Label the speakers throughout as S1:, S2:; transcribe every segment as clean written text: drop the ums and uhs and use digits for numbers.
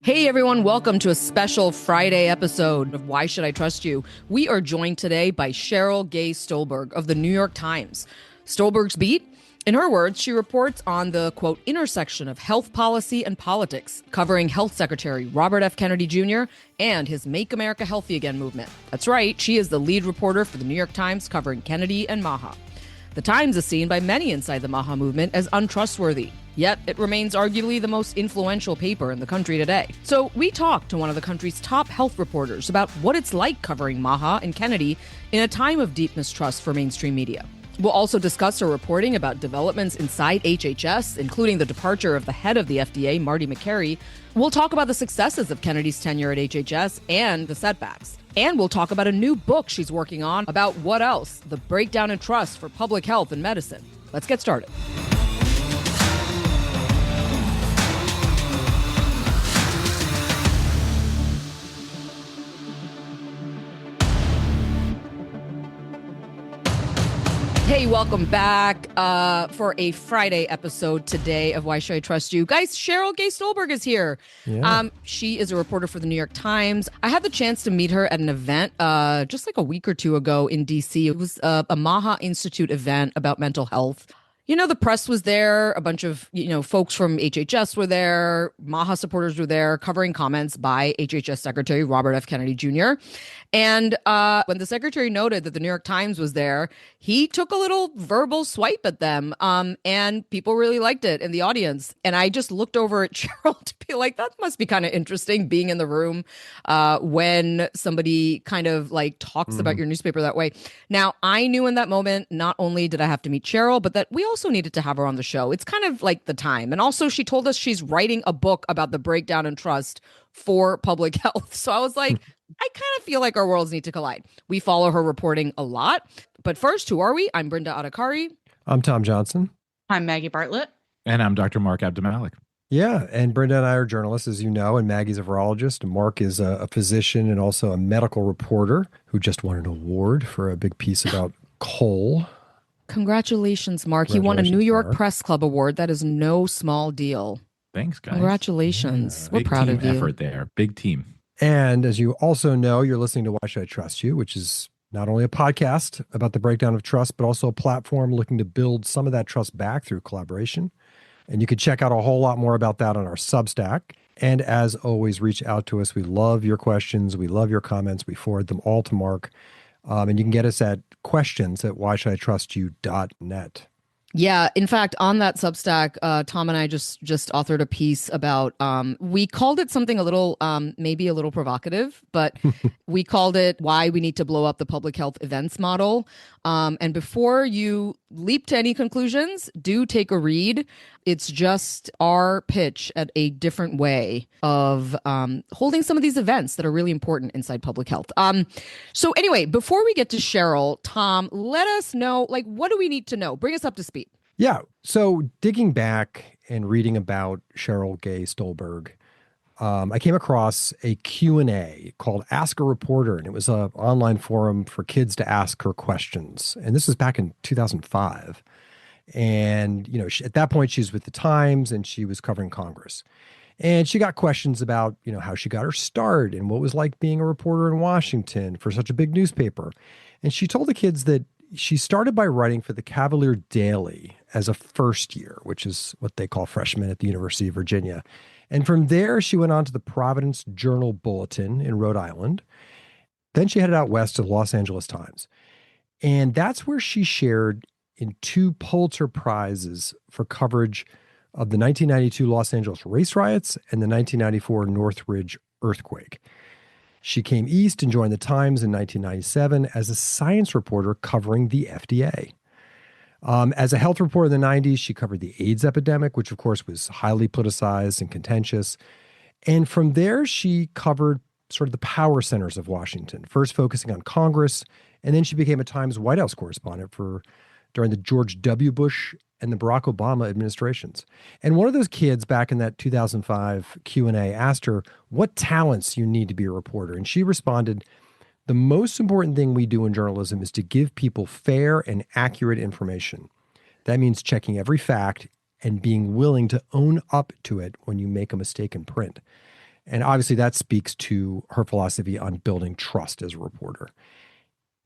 S1: Hey everyone, welcome to a special Friday episode of Why Should I Trust You? We are joined today by Sheryl Gay Stolberg of the New York Times. Stolberg's beat? In her words, she reports on the, quote, intersection of health policy and politics, covering Health Secretary Robert F. Kennedy Jr. and his Make America Healthy Again movement. That's right, she is the lead reporter for the New York Times covering Kennedy and MAHA. The Times is seen by many inside the MAHA movement as untrustworthy. Yet it remains arguably the most influential paper in the country today. So we talked to one of the country's top health reporters about what it's like covering MAHA and Kennedy in a time of deep mistrust for mainstream media. We'll also discuss her reporting about developments inside HHS, including the departure of the head of the FDA, Marty Makary. We'll talk about the successes of Kennedy's tenure at HHS and the setbacks. And we'll talk about a new book she's working on about what else? The breakdown in trust for public health and medicine. Let's get started. Hey, welcome back for a Friday episode today of Why Should I Trust You? Guys, Sheryl Gay Stolberg is here. Yeah. She is a reporter for the New York Times. I had the chance to meet her at an event just like a week or two ago in D.C. It was a MAHA Institute event about mental health. You know, the press was there. A bunch of, folks from HHS were there. MAHA supporters were there covering comments by HHS Secretary Robert F. Kennedy Jr. And when the secretary noted that the New York Times was there, he took a little verbal swipe at them. And people really liked it in the audience. And I just looked over at Sheryl to be like, that must be kind of interesting being in the room when somebody kind of like talks about your newspaper that way. Now, I knew in that moment, not only did I have to meet Sheryl, but that we also needed to have her on the show. It's kind of like the time. And also she told us she's writing a book about the breakdown in trust for public health. So I was like, I kind of feel like our worlds need to collide. We follow her reporting a lot. But first, who are we? I'm Brenda Adhikari.
S2: I'm Tom Johnson.
S3: I'm Maggie Bartlett.
S4: And I'm Dr. Mark Abdumalik.
S2: Yeah, and Brenda and I are journalists, as you know, and Maggie's a virologist. Mark is a physician and also a medical reporter who just won an award for a big piece about coal.
S1: Congratulations, Mark. You won a New York Press Club award. That is no small deal.
S4: Thanks, guys.
S1: Congratulations. We're proud of you.
S4: Big team effort there. Big team.
S2: And as you also know, you're listening to Why Should I Trust You, which is not only a podcast about the breakdown of trust, but also a platform looking to build some of that trust back through collaboration. And you can check out a whole lot more about that on our Substack. And as always, reach out to us. We love your questions. We love your comments. We forward them all to Mark. And you can get us at questions@whyshoulditrustyou.net.
S1: Yeah. In fact, on that Substack, Tom and I just authored a piece about, we called it something a little, maybe a little provocative, but we called it Why We Need to Blow Up the Public Health Events Model. And before you leap to any conclusions, do take a read. It's just our pitch at a different way of holding some of these events that are really important inside public health. So anyway, before we get to Sheryl, Tom, let us know, what do we need to know? Bring us up to speed.
S2: Yeah. So digging back and reading about Sheryl Gay Stolberg, I came across a Q&A called Ask a Reporter, and it was an online forum for kids to ask her questions. And this was back in 2005. And, at that point, she was with the Times and she was covering Congress. And she got questions about, how she got her start and what it was like being a reporter in Washington for such a big newspaper. And she told the kids that she started by writing for the Cavalier Daily as a first year, which is what they call freshmen at the University of Virginia. And from there, she went on to the Providence Journal Bulletin in Rhode Island. Then she headed out west to the Los Angeles Times. And that's where she shared in 2 Pulitzer Prizes for coverage of the 1992 Los Angeles race riots and the 1994 Northridge earthquake. She came east and joined the Times in 1997 as a science reporter covering the FDA. As a health reporter in the 90s, she covered the AIDS epidemic, which of course was highly politicized and contentious. And from there, she covered sort of the power centers of Washington, first focusing on Congress, and then she became a Times White House correspondent during the George W. Bush and the Barack Obama administrations. And one of those kids back in that 2005 Q&A asked her what talents you need to be a reporter. And she responded, the most important thing we do in journalism is to give people fair and accurate information. That means checking every fact and being willing to own up to it when you make a mistake in print. And obviously that speaks to her philosophy on building trust as a reporter.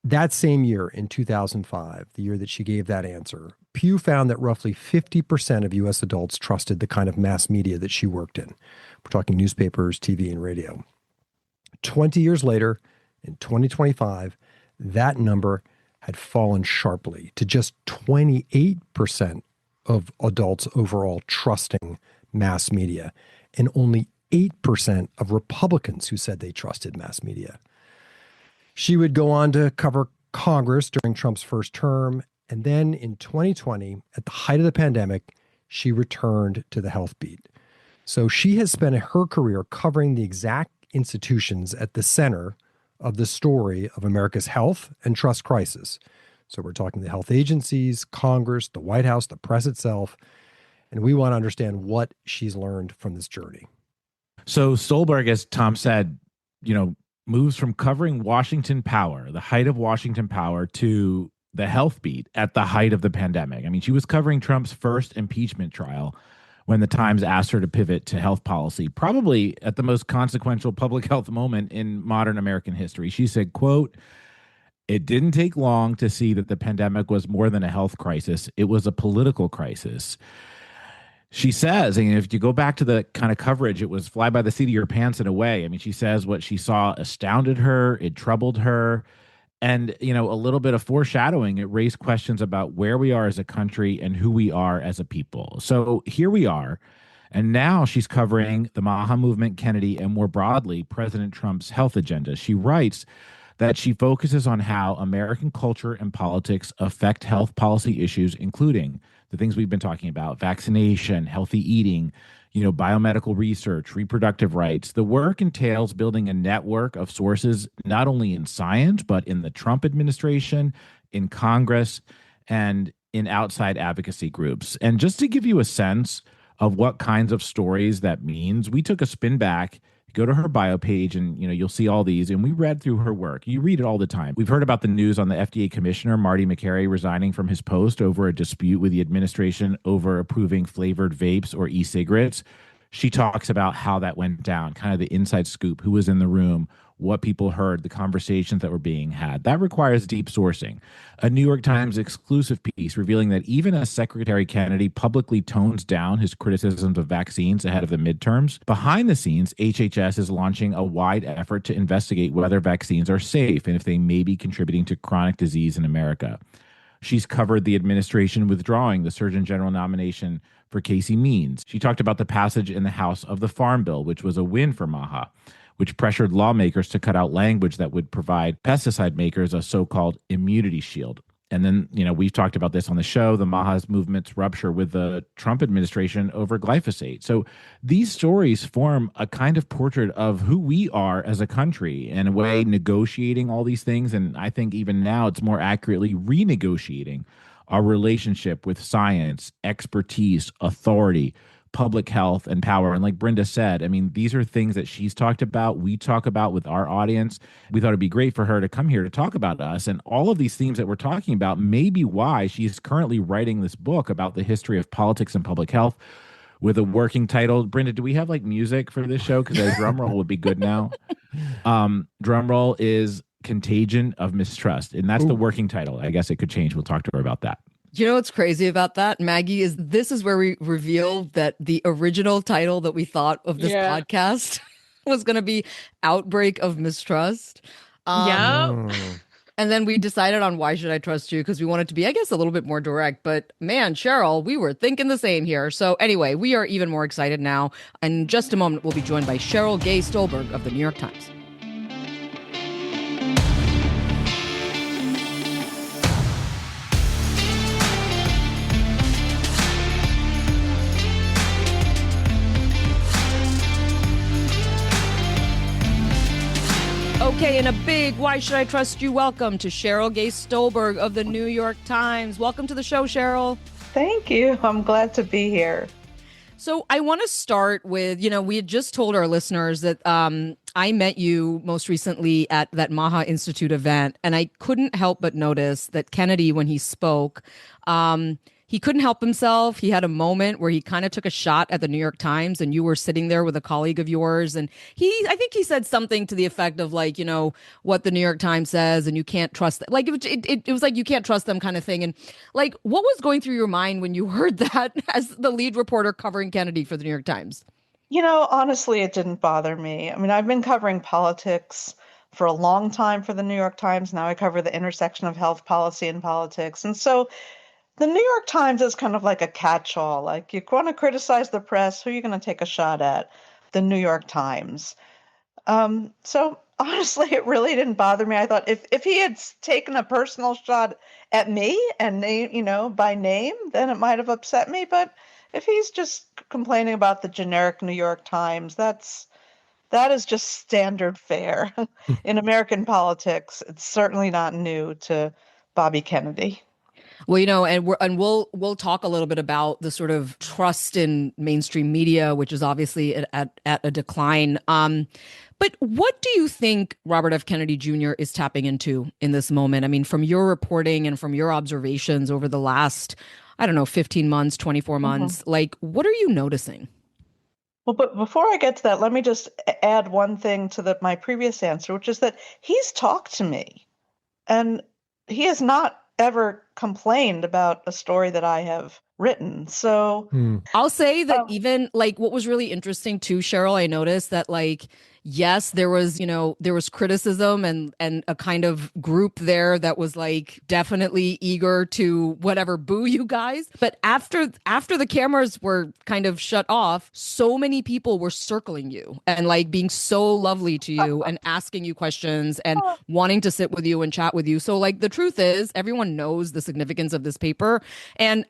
S2: That same year, in 2005, the year that she gave that answer, Pew found that roughly 50% of U.S. adults trusted the kind of mass media that she worked in. We're talking newspapers, TV, and radio. 20 years later, in 2025, that number had fallen sharply to just 28% of adults overall trusting mass media, and only 8% of Republicans who said they trusted mass media. She would go on to cover Congress during Trump's first term. And then in 2020, at the height of the pandemic, she returned to the health beat. So she has spent her career covering the exact institutions at the center of the story of America's health and trust crisis. So we're talking the health agencies, Congress, the White House, the press itself. And we want to understand what she's learned from this journey.
S4: So Stolberg, as Tom said, moves from covering Washington power, the height of Washington power, to the health beat at the height of the pandemic. I mean, she was covering Trump's first impeachment trial when the Times asked her to pivot to health policy, probably at the most consequential public health moment in modern American history. She said, quote, "It didn't take long to see that the pandemic was more than a health crisis. It was a political crisis." She says, and if you go back to the kind of coverage, it was fly by the seat of your pants in a way. I mean, she says what she saw astounded her, it troubled her, and, a little bit of foreshadowing, it raised questions about where we are as a country and who we are as a people. So here we are, and now she's covering the MAHA movement, Kennedy, and more broadly, President Trump's health agenda. She writes that she focuses on how American culture and politics affect health policy issues, including the things we've been talking about: vaccination, healthy eating, biomedical research, reproductive rights. The work entails building a network of sources, not only in science, but in the Trump administration, in Congress, and in outside advocacy groups. And just to give you a sense of what kinds of stories that means, we took a spin back. Go to her bio page and, you'll see all these. And we read through her work. You read it all the time. We've heard about the news on the FDA Commissioner Marty Makary resigning from his post over a dispute with the administration over approving flavored vapes or e-cigarettes. She talks about how that went down, kind of the inside scoop, who was in the room, what people heard, the conversations that were being had. That requires deep sourcing. A New York Times exclusive piece revealing that even as Secretary Kennedy publicly tones down his criticisms of vaccines ahead of the midterms, behind the scenes, HHS is launching a wide effort to investigate whether vaccines are safe and if they may be contributing to chronic disease in America. She's covered the administration withdrawing the Surgeon General nomination for Casey Means. She talked about the passage in the House of the Farm Bill, which was a win for MAHA, which pressured lawmakers to cut out language that would provide pesticide makers a so-called immunity shield. And then, we've talked about this on the show, the MAHA's movement's rupture with the Trump administration over glyphosate. So these stories form a kind of portrait of who we are as a country, in a way negotiating all these things. And I think even now it's more accurately renegotiating our relationship with science, expertise, authority, public health, and power. And like Brenda said, I mean, these are things that she's talked about, we talk about with our audience. We thought it'd be great for her to come here to talk about us. And all of these themes that we're talking about may be why she's currently writing this book about the history of politics and public health with a working title. Brenda, do we have like music for this show? Because a drum roll would be good now. Drum roll is Contagion of Mistrust. And that's the working title. I guess it could change. We'll talk to her about that.
S1: You know what's crazy about that, Maggie, is this is where we reveal that the original title that we thought of this podcast was going to be Outbreak of Mistrust. And then we decided on Why Should I Trust You? Because we wanted to be, I guess, a little bit more direct. But man, Sheryl, we were thinking the same here. So anyway, we are even more excited now. In just a moment, we'll be joined by Sheryl Gay Stolberg of the New York Times. Okay, and a big Why Should I Trust You? Welcome to Sheryl Gay Stolberg of the New York Times. Welcome to the show, Sheryl.
S3: Thank you. I'm glad to be here.
S1: So I want to start with, we had just told our listeners that I met you most recently at that MAHA Institute event, and I couldn't help but notice that Kennedy, when he spoke, he he couldn't help himself. He had a moment where he kind of took a shot at the New York Times, and you were sitting there with a colleague of yours. And I think he said something to the effect of like, what the New York Times says, and you can't trust that. Like it was like, you can't trust them kind of thing. And like, what was going through your mind when you heard that as the lead reporter covering Kennedy for the New York Times?
S3: Honestly, it didn't bother me. I mean, I've been covering politics for a long time for the New York Times. Now I cover the intersection of health policy and politics. And so the New York Times is kind of like a catch-all. Like, you want to criticize the press, who are you going to take a shot at? The New York Times. So honestly, it really didn't bother me. I thought if he had taken a personal shot at me and name, by name, then it might have upset me. But if he's just complaining about the generic New York Times, that is just standard fare in American politics. It's certainly not new to Bobby Kennedy.
S1: Well, and we'll talk a little bit about the sort of trust in mainstream media, which is obviously at a decline. But what do you think Robert F. Kennedy Jr. is tapping into in this moment? I mean, from your reporting and from your observations over the last, I don't know, 15 months, 24 months, like, what are you noticing?
S3: Well, but before I get to that, let me just add one thing to my previous answer, which is that he's talked to me and he has not ever complained about a story that I have written. So
S1: I'll say that even like what was really interesting too, Sheryl, I noticed that like, yes, there was criticism and a kind of group there that was like definitely eager to whatever boo you guys. But after the cameras were kind of shut off, so many people were circling you and like being so lovely to you and asking you questions and wanting to sit with you and chat with you. So like the truth is everyone knows the significance of this paper. And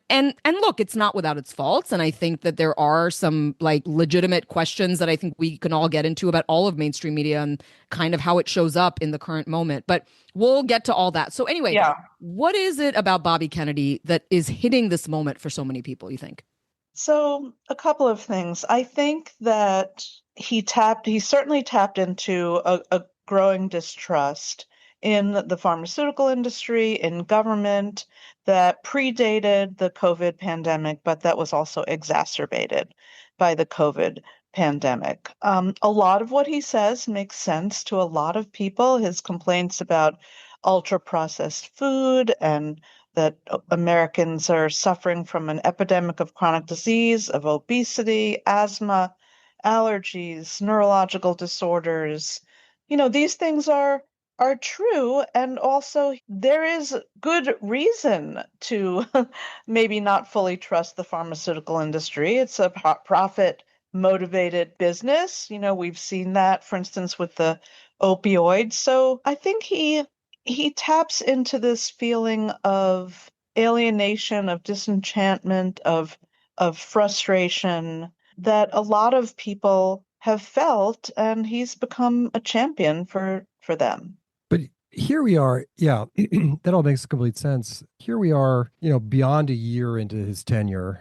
S1: look, it's not without its faults. And I think that there are some like legitimate questions that I think we can all get into about all of mainstream media and kind of how it shows up in the current moment. But we'll get to all that. So anyway, What is it about Bobby Kennedy that is hitting this moment for so many people, you think?
S3: So a couple of things. I think that he certainly tapped into a growing distrust in the pharmaceutical industry, in government, that predated the COVID pandemic, but that was also exacerbated by the COVID pandemic. A lot of what he says makes sense to a lot of people. His complaints about ultra processed food and that Americans are suffering from an epidemic of chronic disease, of obesity, asthma, allergies, neurological disorders. These things are true, and also there is good reason to maybe not fully trust the pharmaceutical industry. It's a profit motivated business. We've seen that, for instance, with the opioids. So I think he taps into this feeling of alienation, of disenchantment, of frustration that a lot of people have felt, and he's become a champion for them.
S2: But here we are. Yeah, that all makes complete sense. Here we are, beyond a year into his tenure.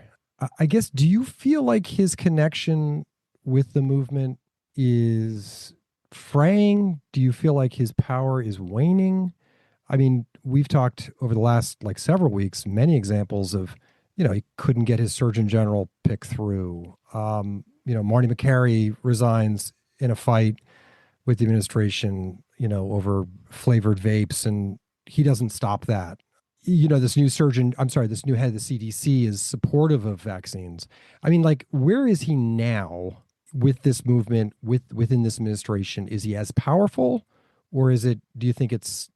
S2: I guess, do you feel like his connection with the movement is fraying? Do you feel like his power is waning? I mean, we've talked over the last like several weeks, many examples of, he couldn't get his Surgeon General pick through. Marty Makary resigns in a fight with the administration, over flavored vapes, and he doesn't stop that. This new head of the CDC is supportive of vaccines. I mean, like, where is he now with this movement, within this administration? Is he as powerful, or do you think it's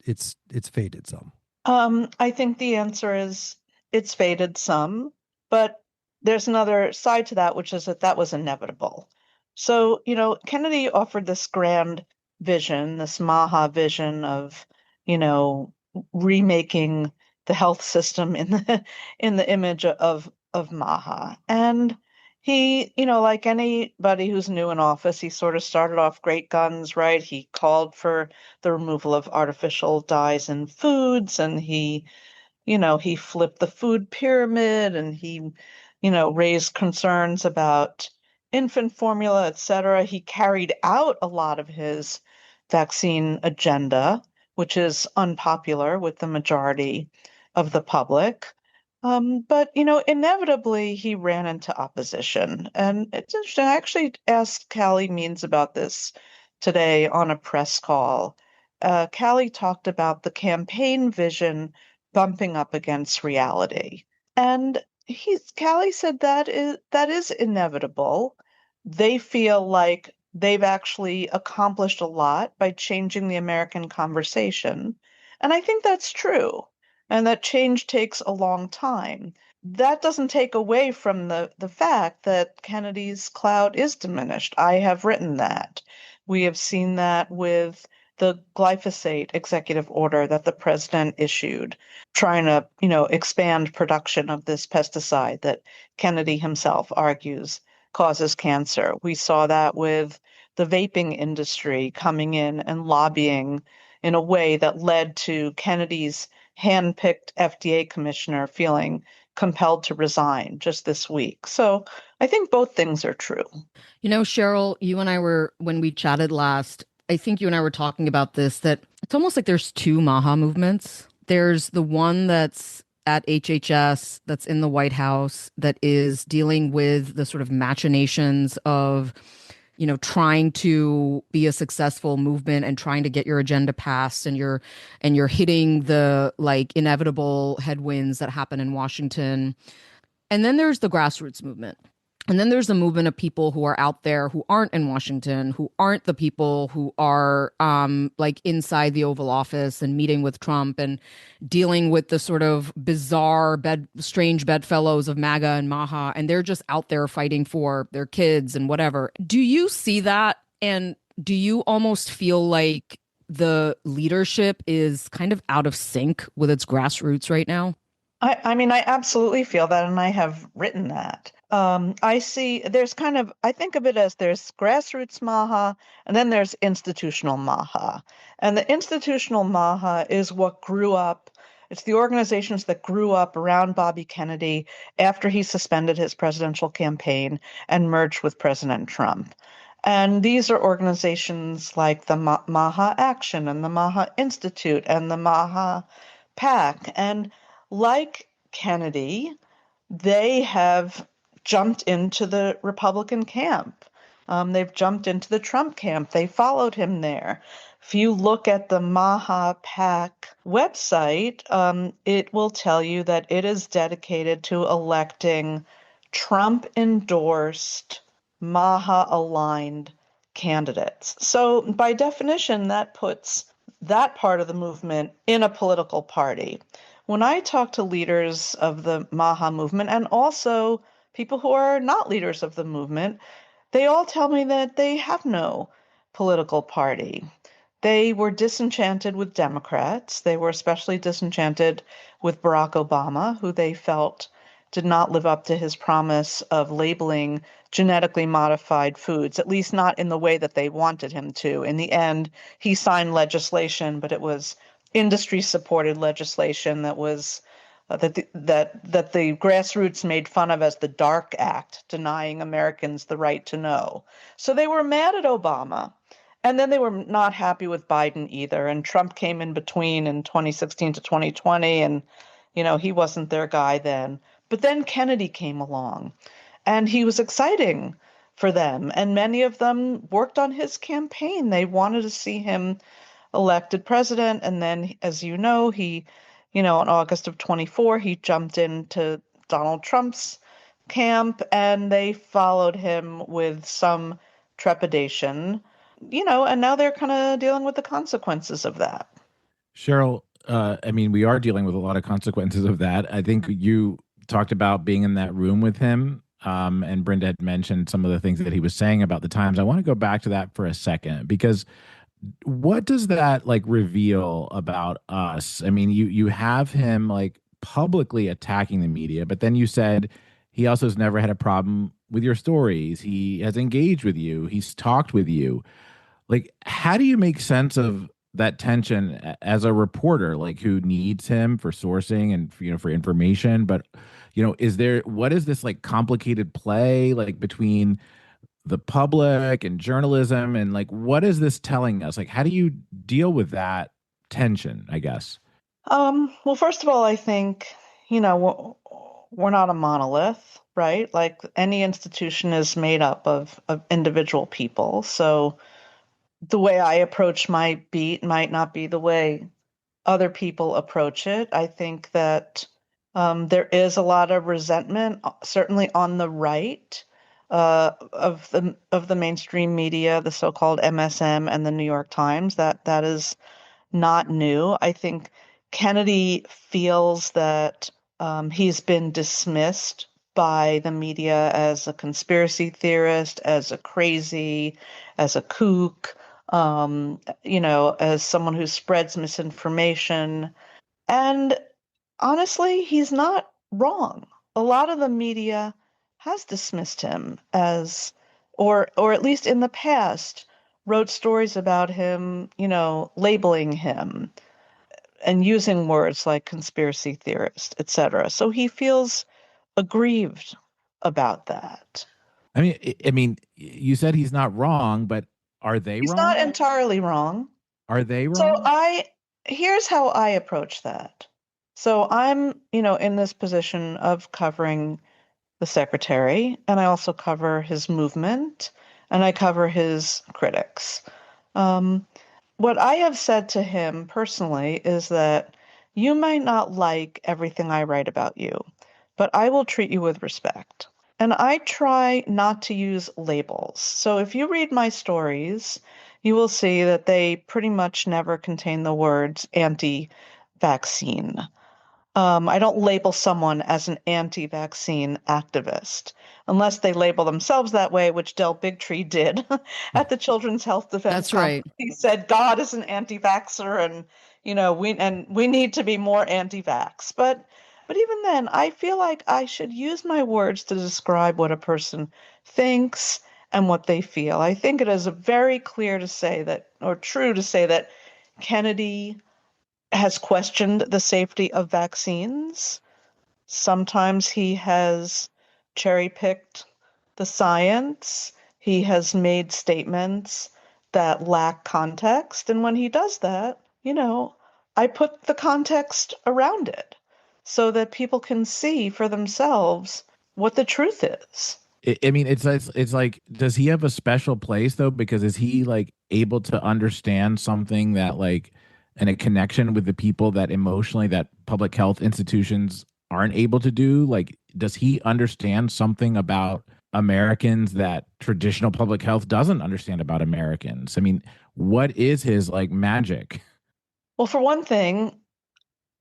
S2: faded some?
S3: I think the answer is it's faded some, but there's another side to that, which is that was inevitable. So, Kennedy offered this grand vision, this MAHA vision of, remaking the health system in the image of MAHA. And he, like anybody who's new in office, he sort of started off great guns, right? He called for the removal of artificial dyes in foods, and he flipped the food pyramid, and he, raised concerns about infant formula, et cetera. He carried out a lot of his vaccine agenda, which is unpopular with the majority of the public. But inevitably he ran into opposition. And it's interesting. I actually asked Callie Means about this today on a press call. Callie talked about the campaign vision bumping up against reality. And Callie said that is inevitable. They feel like they've actually accomplished a lot by changing the American conversation. And I think that's true and that change takes a long time. That doesn't take away from the fact that Kennedy's clout is diminished. I have written that. We have seen that with the glyphosate executive order that the president issued, trying to, expand production of this pesticide that Kennedy himself argues causes cancer. We saw that with the vaping industry coming in and lobbying in a way that led to Kennedy's handpicked FDA commissioner feeling compelled to resign just this week. So I think both things are true.
S1: Sheryl, you and I were, when we chatted last, I think you and I were talking about this, that it's almost like there's two MAHA movements. There's the one that's at HHS, that's in the White House, that is dealing with the sort of machinations of trying to be a successful movement and trying to get your agenda passed, and you're hitting the like inevitable headwinds that happen in Washington. And then there's the grassroots movement. And then there's the movement of people who are out there who aren't in Washington, who aren't the people who are like inside the Oval Office and meeting with Trump and dealing with the sort of bizarre, strange bedfellows of MAGA and MAHA. And they're just out there fighting for their kids and whatever. Do you see that? And do you almost feel like the leadership is kind of out of sync with its grassroots right now?
S3: I mean, I absolutely feel that, and I have written that. I see I think of it as there's grassroots MAHA and then there's institutional MAHA. And the institutional MAHA is what grew up, it's the organizations that grew up around Bobby Kennedy after he suspended his presidential campaign and merged with President Trump. And these are organizations like the MAHA Action and the MAHA Institute and the MAHA PAC. And like Kennedy, they have jumped into the Republican camp. They've jumped into the Trump camp. They followed him there. If you look at the MAHA PAC website, it will tell you that it is dedicated to electing Trump endorsed, MAHA aligned candidates. So, by definition, that puts that part of the movement in a political party. When I talk to leaders of the MAHA movement and also people who are not leaders of the movement, they all tell me that they have no political party. They were disenchanted with Democrats. They were especially disenchanted with Barack Obama, who they felt did not live up to his promise of labeling genetically modified foods, at least not in the way that they wanted him to. In the end, he signed legislation, but it was industry supported legislation that was that the grassroots made fun of as the Dark Act, denying Americans the right to know. So they were mad at Obama. And then they were not happy with Biden either. And Trump came in between in 2016 to 2020. And, he wasn't their guy then. But then Kennedy came along and he was exciting for them. And many of them worked on his campaign. They wanted to see him elected president. And then, as he in August of 24, he jumped into Donald Trump's camp and they followed him with some trepidation, and now they're kind of dealing with the consequences of that.
S4: Sheryl, I mean, we are dealing with a lot of consequences of that. I think you talked about being in that room with him, and Brenda had mentioned some of the things that he was saying about the times. I want to go back to that for a second, because what does that like reveal about us? I mean, you have him like publicly attacking the media, but then you said he also has never had a problem with your stories. He has engaged with you. He's talked with you. Like, how do you make sense of that tension as a reporter, like who needs him for sourcing and for information? But what is this like complicated play like between the public and journalism, and like what is this telling us? Like, how do you deal with that tension, I guess?
S3: Well, first of all, I think we're not a monolith, right? Like any institution is made up of individual people. So the way I approach my beat might not be the way other people approach it. I think that there is a lot of resentment, certainly on the right, of the mainstream media, the so-called MSM and the New York Times. That is not new. I think Kennedy feels that he's been dismissed by the media as a conspiracy theorist, as a crazy, as a kook, as someone who spreads misinformation. And honestly, he's not wrong. A lot of the media has dismissed him as, or at least in the past, wrote stories about him, labeling him and using words like conspiracy theorist, etc. So he feels aggrieved about that.
S4: I mean, you said he's not wrong, but are they
S3: He's
S4: wrong?
S3: not entirely wrong.
S4: Are they
S3: So
S4: wrong?
S3: here's how I approach that. So I'm, in this position of covering the secretary, and I also cover his movement, and I cover his critics. Um, what I have said to him personally is that you might not like everything I write about you, but I will treat you with respect. And I try not to use labels. So if you read my stories, you will see that they pretty much never contain the words anti-vaccine. I don't label someone as an anti-vaccine activist unless they label themselves that way, which Del Bigtree did at the Children's Health Defense
S1: That's right.
S3: Conference. He said God is an anti-vaxxer, and we need to be more anti-vax. But even then, I feel like I should use my words to describe what a person thinks and what they feel. I think it is very clear to say that, or true to say that Kennedy has questioned the safety of vaccines. Sometimes he has cherry picked the science. He has made statements that lack context. And when he does that, I put the context around it so that people can see for themselves what the truth is.
S4: I mean, it's like, does he have a special place though? Because is he like able to understand something that like, and a connection with the people that emotionally that public health institutions aren't able to do? Like, does he understand something about Americans that traditional public health doesn't understand about Americans? I mean, what is his like magic?
S3: Well, for one thing,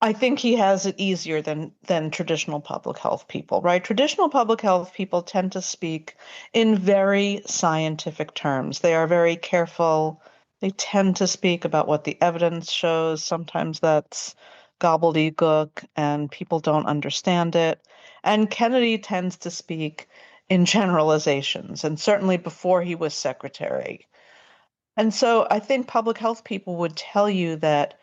S3: I think he has it easier than traditional public health people, right? Traditional public health people tend to speak in very scientific terms. They are very careful. They tend to speak about what the evidence shows. Sometimes that's gobbledygook and people don't understand it. And Kennedy tends to speak in generalizations, and certainly before he was secretary. And so I think public health people would tell you that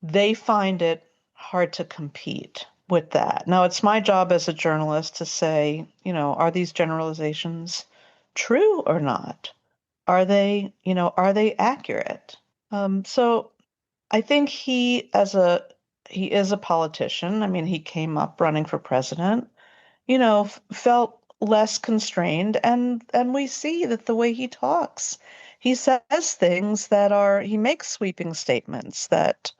S3: they find it hard to compete with that. Now, it's my job as a journalist to say, are these generalizations true or not? Are they accurate? So I think he is a politician. I mean, he came up running for president, felt less constrained, and we see that the way he talks, he says things he makes sweeping statements that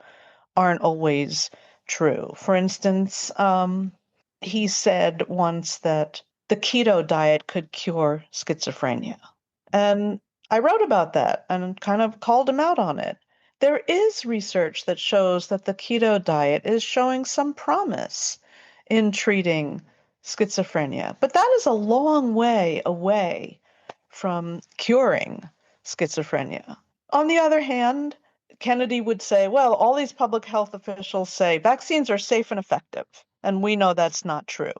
S3: aren't always true. For instance, he said once that the keto diet could cure schizophrenia. And I wrote about that and kind of called him out on it. There is research that shows that the keto diet is showing some promise in treating schizophrenia, but that is a long way away from curing schizophrenia. On the other hand, Kennedy would say, well, all these public health officials say vaccines are safe and effective, and we know that's not true.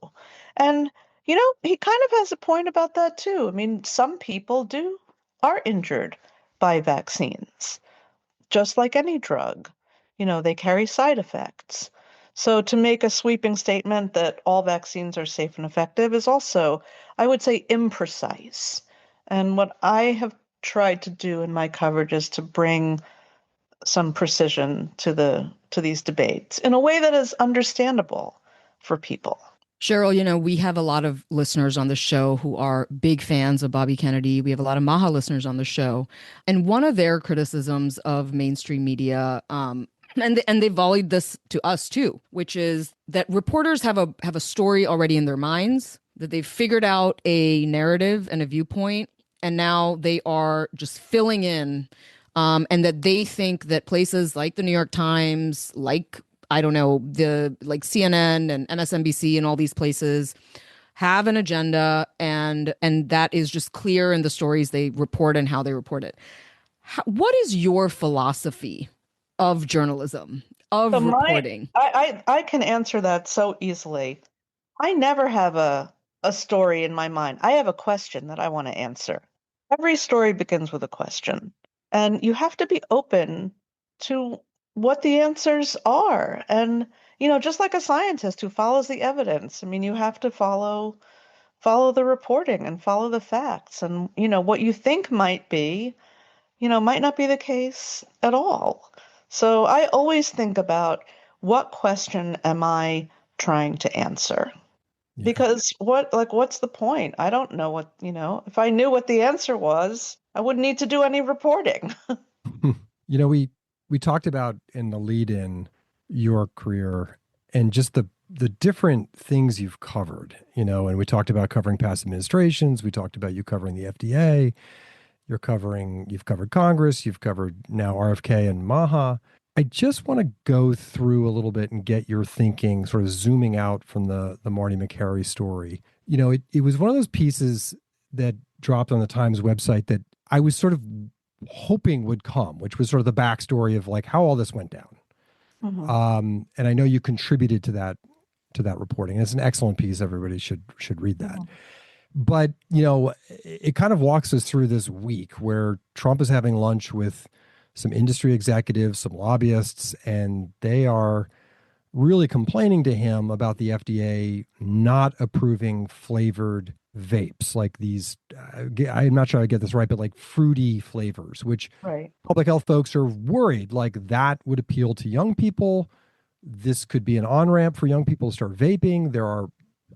S3: And, he kind of has a point about that too. I mean, some people are injured by vaccines, just like any drug. They carry side effects. So to make a sweeping statement that all vaccines are safe and effective is also, I would say, imprecise. And what I have tried to do in my coverage is to bring some precision to these debates in a way that is understandable for people.
S1: Sheryl, we have a lot of listeners on the show who are big fans of Bobby Kennedy. We have a lot of MAHA listeners on the show. And one of their criticisms of mainstream media, and they volleyed this to us too, which is that reporters have a story already in their minds, that they've figured out a narrative and a viewpoint, and now they are just filling in, and that they think that places like the New York Times, like I don't know, like CNN and MSNBC and all these places have an agenda, and that is just clear in the stories they report and how they report it. What is your philosophy of journalism, of
S3: So
S1: reporting?
S3: I can answer that so easily. I never have a story in my mind. I have a question that I want to answer. Every story begins with a question, and you have to be open to what the answers are. And, just like a scientist who follows the evidence, I mean, you have to follow the reporting and follow the facts. And, what you think might be, might not be the case at all. So I always think about what question am I trying to answer?
S2: Yeah.
S3: Because what's the point? I don't know if I knew what the answer was, I wouldn't need to do any reporting.
S2: We talked about in the lead in your career and just the different things you've covered, and we talked about covering past administrations. We talked about you covering the FDA. You've covered Congress, you've covered now RFK and MAHA. I just want to go through a little bit and get your thinking, sort of zooming out from the Marty Makary story. It was one of those pieces that dropped on the Times website that I was sort of hoping would come, which was sort of the backstory of like how all this went down.
S3: Mm-hmm.
S2: And I know you contributed to that reporting. And it's an excellent piece. Everybody should read that.
S3: Mm-hmm.
S2: But, it kind of walks us through this week where Trump is having lunch with some industry executives, some lobbyists, and they are really complaining to him about the FDA not approving flavored vapes, like these, I'm not sure I get this right, but like fruity flavors, which
S3: Right.
S2: public health folks are worried like that would appeal to young people. This could be an on-ramp for young people to start vaping. There are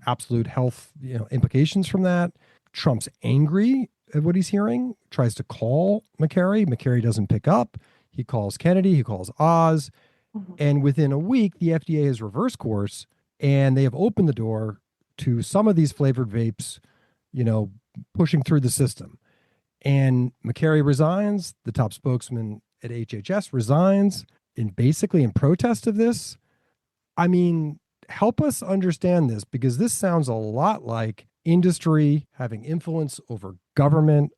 S2: absolute health implications from that. Trump's angry at what he's hearing, tries to call Makary. Makary doesn't pick up. He calls Kennedy, he calls Oz.
S3: Mm-hmm.
S2: And within a week, the FDA has reversed course and they have opened the door to some of these flavored vapes, pushing through the system. And Makary resigns. The top spokesman at HHS resigns basically in protest of this. I mean, help us understand this, because this sounds a lot like industry having influence over government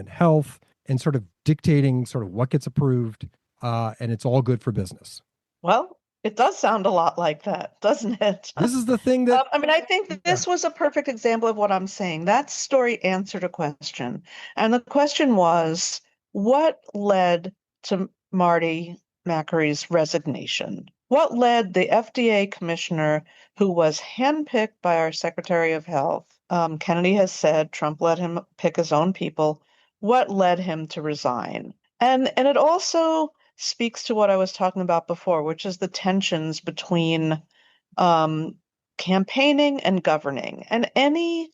S2: health, and sort of dictating sort of what gets approved, and it's all good for business.
S3: Well, it does sound a lot like that, doesn't it?
S2: This is the thing that
S3: I think that this was a perfect example of what I'm saying. That story answered a question, and the question was, what led to Marty Makary's resignation? What led the FDA commissioner, who was handpicked by our Secretary of Health? Kennedy has said Trump let him pick his own people. What led him to resign? And it also speaks to what I was talking about before, which is the tensions between campaigning and governing. And any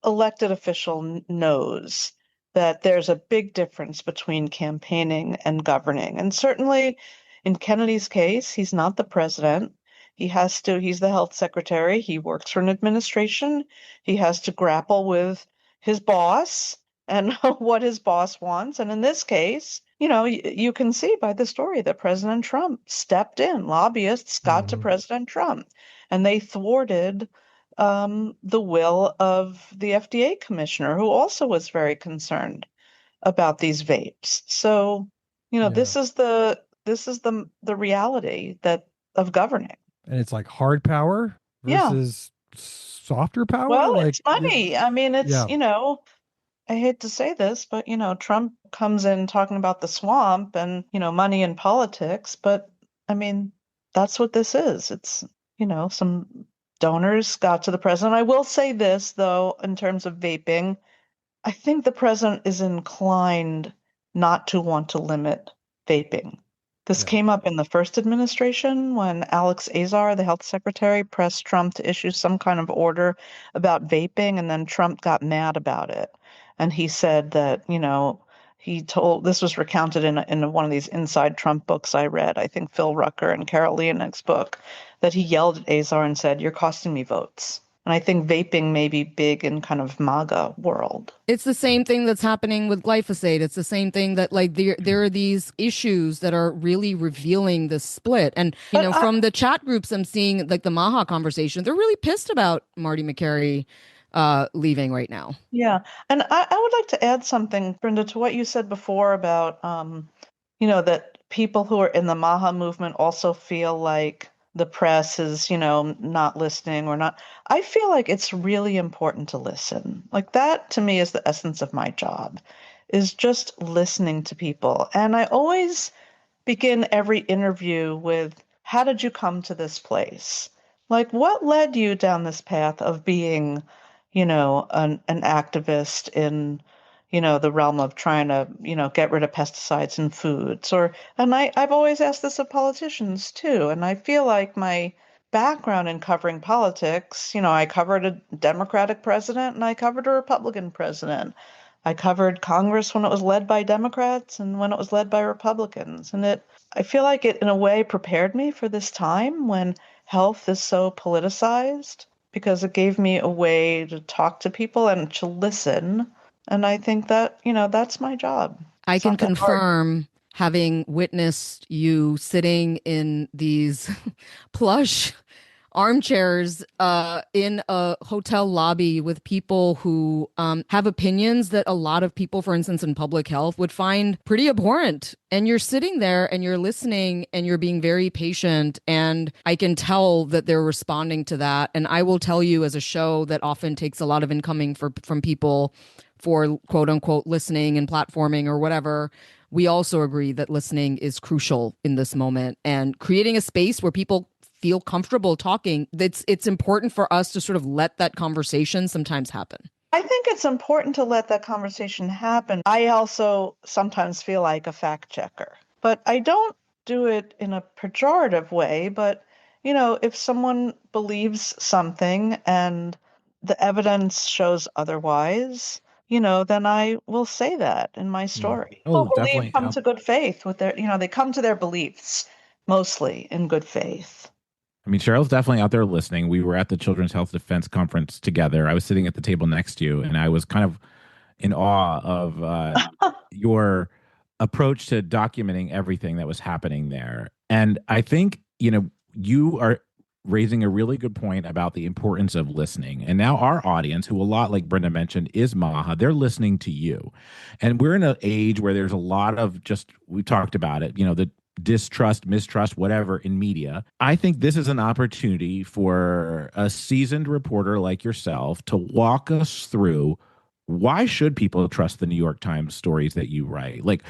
S3: elected official knows that there's a big difference between campaigning and governing. And certainly in Kennedy's case, he's not the president. He's the health secretary. He works for an administration. He has to grapple with his boss and what his boss wants. And in this case, you can see by the story that President Trump stepped in. Lobbyists got to President Trump, and they thwarted the will of the FDA commissioner, who also was very concerned about these vapes. So, this is the reality of governing.
S2: And it's like hard power versus softer power.
S3: Well,
S2: like
S3: it's money. I mean, it's, I hate to say this, but, Trump comes in talking about the swamp and, money in politics. But I mean, that's what this is. It's, some donors got to the president. I will say this, though, in terms of vaping, I think the president is inclined not to want to limit vaping. This
S2: Yeah.
S3: came up in the first administration when Alex Azar, the health secretary, pressed Trump to issue some kind of order about vaping, and then Trump got mad about it. And he said that, he told this was recounted in one of these Inside Trump books I read, I think Phil Rucker and Carol Leonig's book, that he yelled at Azar and said, "You're costing me votes." And I think vaping may be big in kind of MAGA world.
S1: It's the same thing that's happening with glyphosate. It's the same thing that like there are these issues that are really revealing the split. And
S3: But
S1: from the chat groups I'm seeing, like the MAHA conversation, they're really pissed about Marty Makary leaving right now.
S3: Yeah. And I would like to add something, Brenda, to what you said before about, that people who are in the MAHA movement also feel like the press is, not listening or not. I feel like it's really important to listen. Like that to me is the essence of my job, is just listening to people. And I always begin every interview with, how did you come to this place? Like, what led you down this path of being, an activist in, the realm of trying to, get rid of pesticides in foods? And I've always asked this of politicians too. And I feel like my background in covering politics, I covered a Democratic president and I covered a Republican president. I covered Congress when it was led by Democrats and when it was led by Republicans. And I feel like it, in a way, prepared me for this time when health is so politicized because it gave me a way to talk to people and to listen. And I think that, that's my job.
S1: I
S3: It's
S1: can
S3: not that hard.
S1: confirm, having witnessed you sitting in these plush armchairs in a hotel lobby with people who have opinions that a lot of people, for instance, in public health would find pretty abhorrent. And you're sitting there and you're listening and you're being very patient. And I can tell that they're responding to that. And I will tell you, as a show that often takes a lot of incoming from people for quote unquote listening and platforming or whatever, we also agree that listening is crucial in this moment, and creating a space where people feel comfortable talking. It's important for us to sort of let that conversation sometimes happen.
S3: I think it's important to let that conversation happen. I also sometimes feel like a fact checker, but I don't do it in a pejorative way. But, if someone believes something and the evidence shows otherwise, then I will say that in my story.
S4: Oh,
S3: People believe
S4: definitely.
S3: come to good faith with their, they come to their beliefs mostly in good faith.
S4: I mean, Cheryl's definitely out there listening. We were at the Children's Health Defense Conference together. I was sitting at the table next to you, and I was kind of in awe of your approach to documenting everything that was happening there. And I think, you are raising a really good point about the importance of listening. And now our audience, who a lot, like Brenda mentioned, is MAHA, they're listening to you. And we're in an age where there's a lot of we talked about it, the distrust, mistrust, whatever in media. I think this is an opportunity for a seasoned reporter like yourself to walk us through, why should people trust the New York Times stories that you write? Like,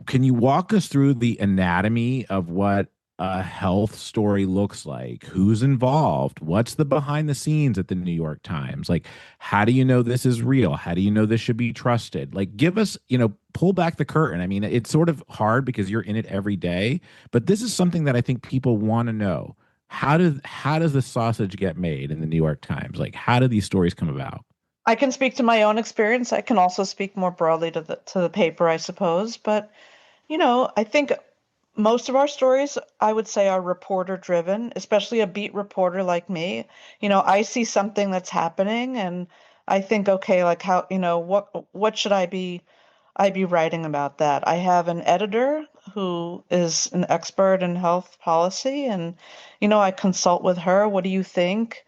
S4: can you walk us through the anatomy of what a health story looks like? Who's involved? What's the behind the scenes at the New York Times? Like, how do you know this is real? How do you know this should be trusted? Like, give us, pull back the curtain. I mean, it's sort of hard because you're in it every day, but this is something that I think people want to know. How does the sausage get made in the New York Times? Like, how do these stories come about?
S3: I can speak to my own experience. I can also speak more broadly to the paper, I suppose. But, I think most of our stories, I would say, are reporter driven, especially a beat reporter like me. I see something that's happening and I think, okay, like how, what should I be writing about that? I have an editor who is an expert in health policy and, I consult with her. What do you think?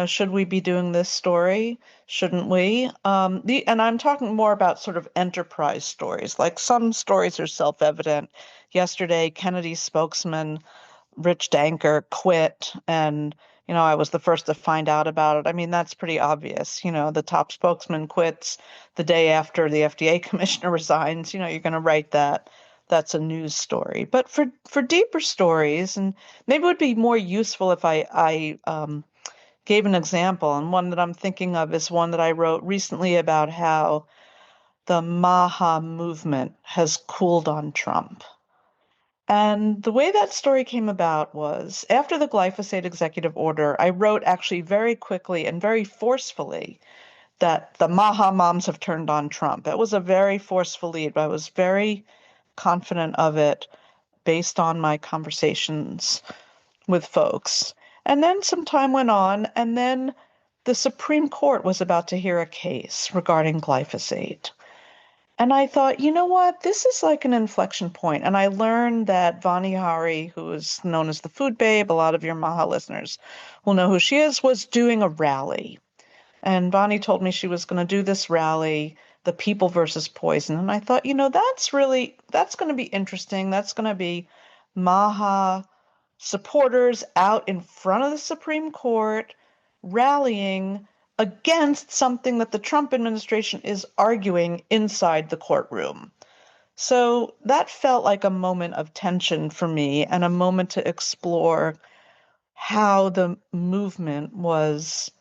S3: Should we be doing this story? Shouldn't we? And I'm talking more about sort of enterprise stories. Like some stories are self-evident. Yesterday, Kennedy's spokesman, Rich Danker, quit, and I was the first to find out about it. I mean, that's pretty obvious. The top spokesman quits the day after the FDA commissioner resigns. You're going to write that. That's a news story. But for deeper stories, and maybe it would be more useful if I gave an example, and one that I'm thinking of is one that I wrote recently about how the MAHA movement has cooled on Trump. And the way that story came about was after the glyphosate executive order, I wrote actually very quickly and very forcefully that the MAHA moms have turned on Trump. It was a very forceful lead, but I was very confident of it based on my conversations with folks. And then some time went on, and then the Supreme Court was about to hear a case regarding glyphosate. And I thought, you know what? This is like an inflection point. And I learned that Vani Hari, who is known as the Food Babe, a lot of your MAHA listeners will know who she is, was doing a rally. And Vani told me she was going to do this rally, the people versus poison. And I thought, that's going to be interesting. That's going to be MAHA supporters out in front of the Supreme Court rallying against something that the Trump administration is arguing inside the courtroom. So that felt like a moment of tension for me and a moment to explore how the movement was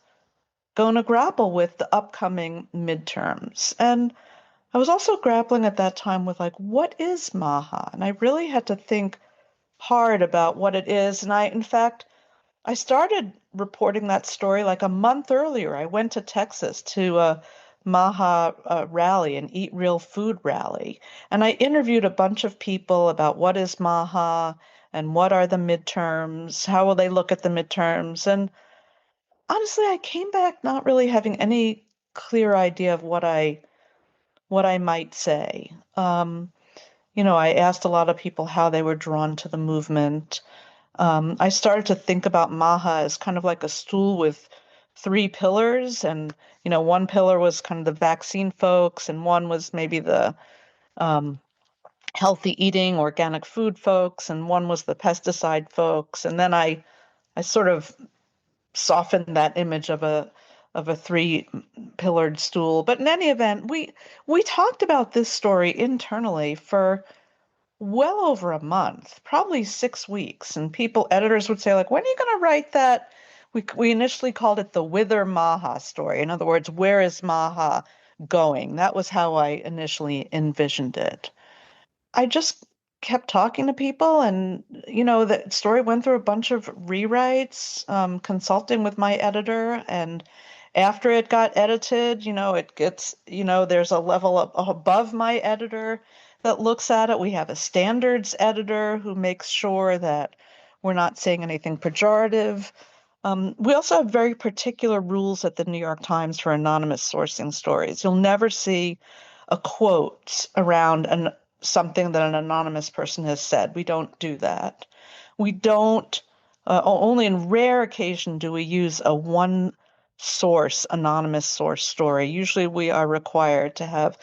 S3: going to grapple with the upcoming midterms. And I was also grappling at that time with what is MAHA? And I really had to think hard about what it is. And in fact, I started reporting that story like a month earlier. I went to Texas to a MAHA rally, an Eat Real Food rally. And I interviewed a bunch of people about what is MAHA and what are the midterms, how will they look at the midterms. And honestly, I came back not really having any clear idea of what I might say. I asked a lot of people how they were drawn to the movement. I started to think about MAHA as kind of like a stool with three pillars. And, one pillar was kind of the vaccine folks, and one was maybe the healthy eating, organic food folks, and one was the pesticide folks. And then I sort of softened that image of a three-pillared stool. But in any event, we talked about this story internally for well over a month, probably 6 weeks. And editors would say, when are you going to write that? We initially called it the Whither MAHA story. In other words, where is MAHA going? That was how I initially envisioned it. I just kept talking to people, and the story went through a bunch of rewrites, consulting with my editor. And after it got edited, it gets, there's a level above my editor that looks at it. We have a standards editor who makes sure that we're not saying anything pejorative. We also have very particular rules at the New York Times for anonymous sourcing stories. You'll never see a quote around something that an anonymous person has said. We don't do that. We don't, only in rare occasion do we use a one source, anonymous source story. Usually we are required to have,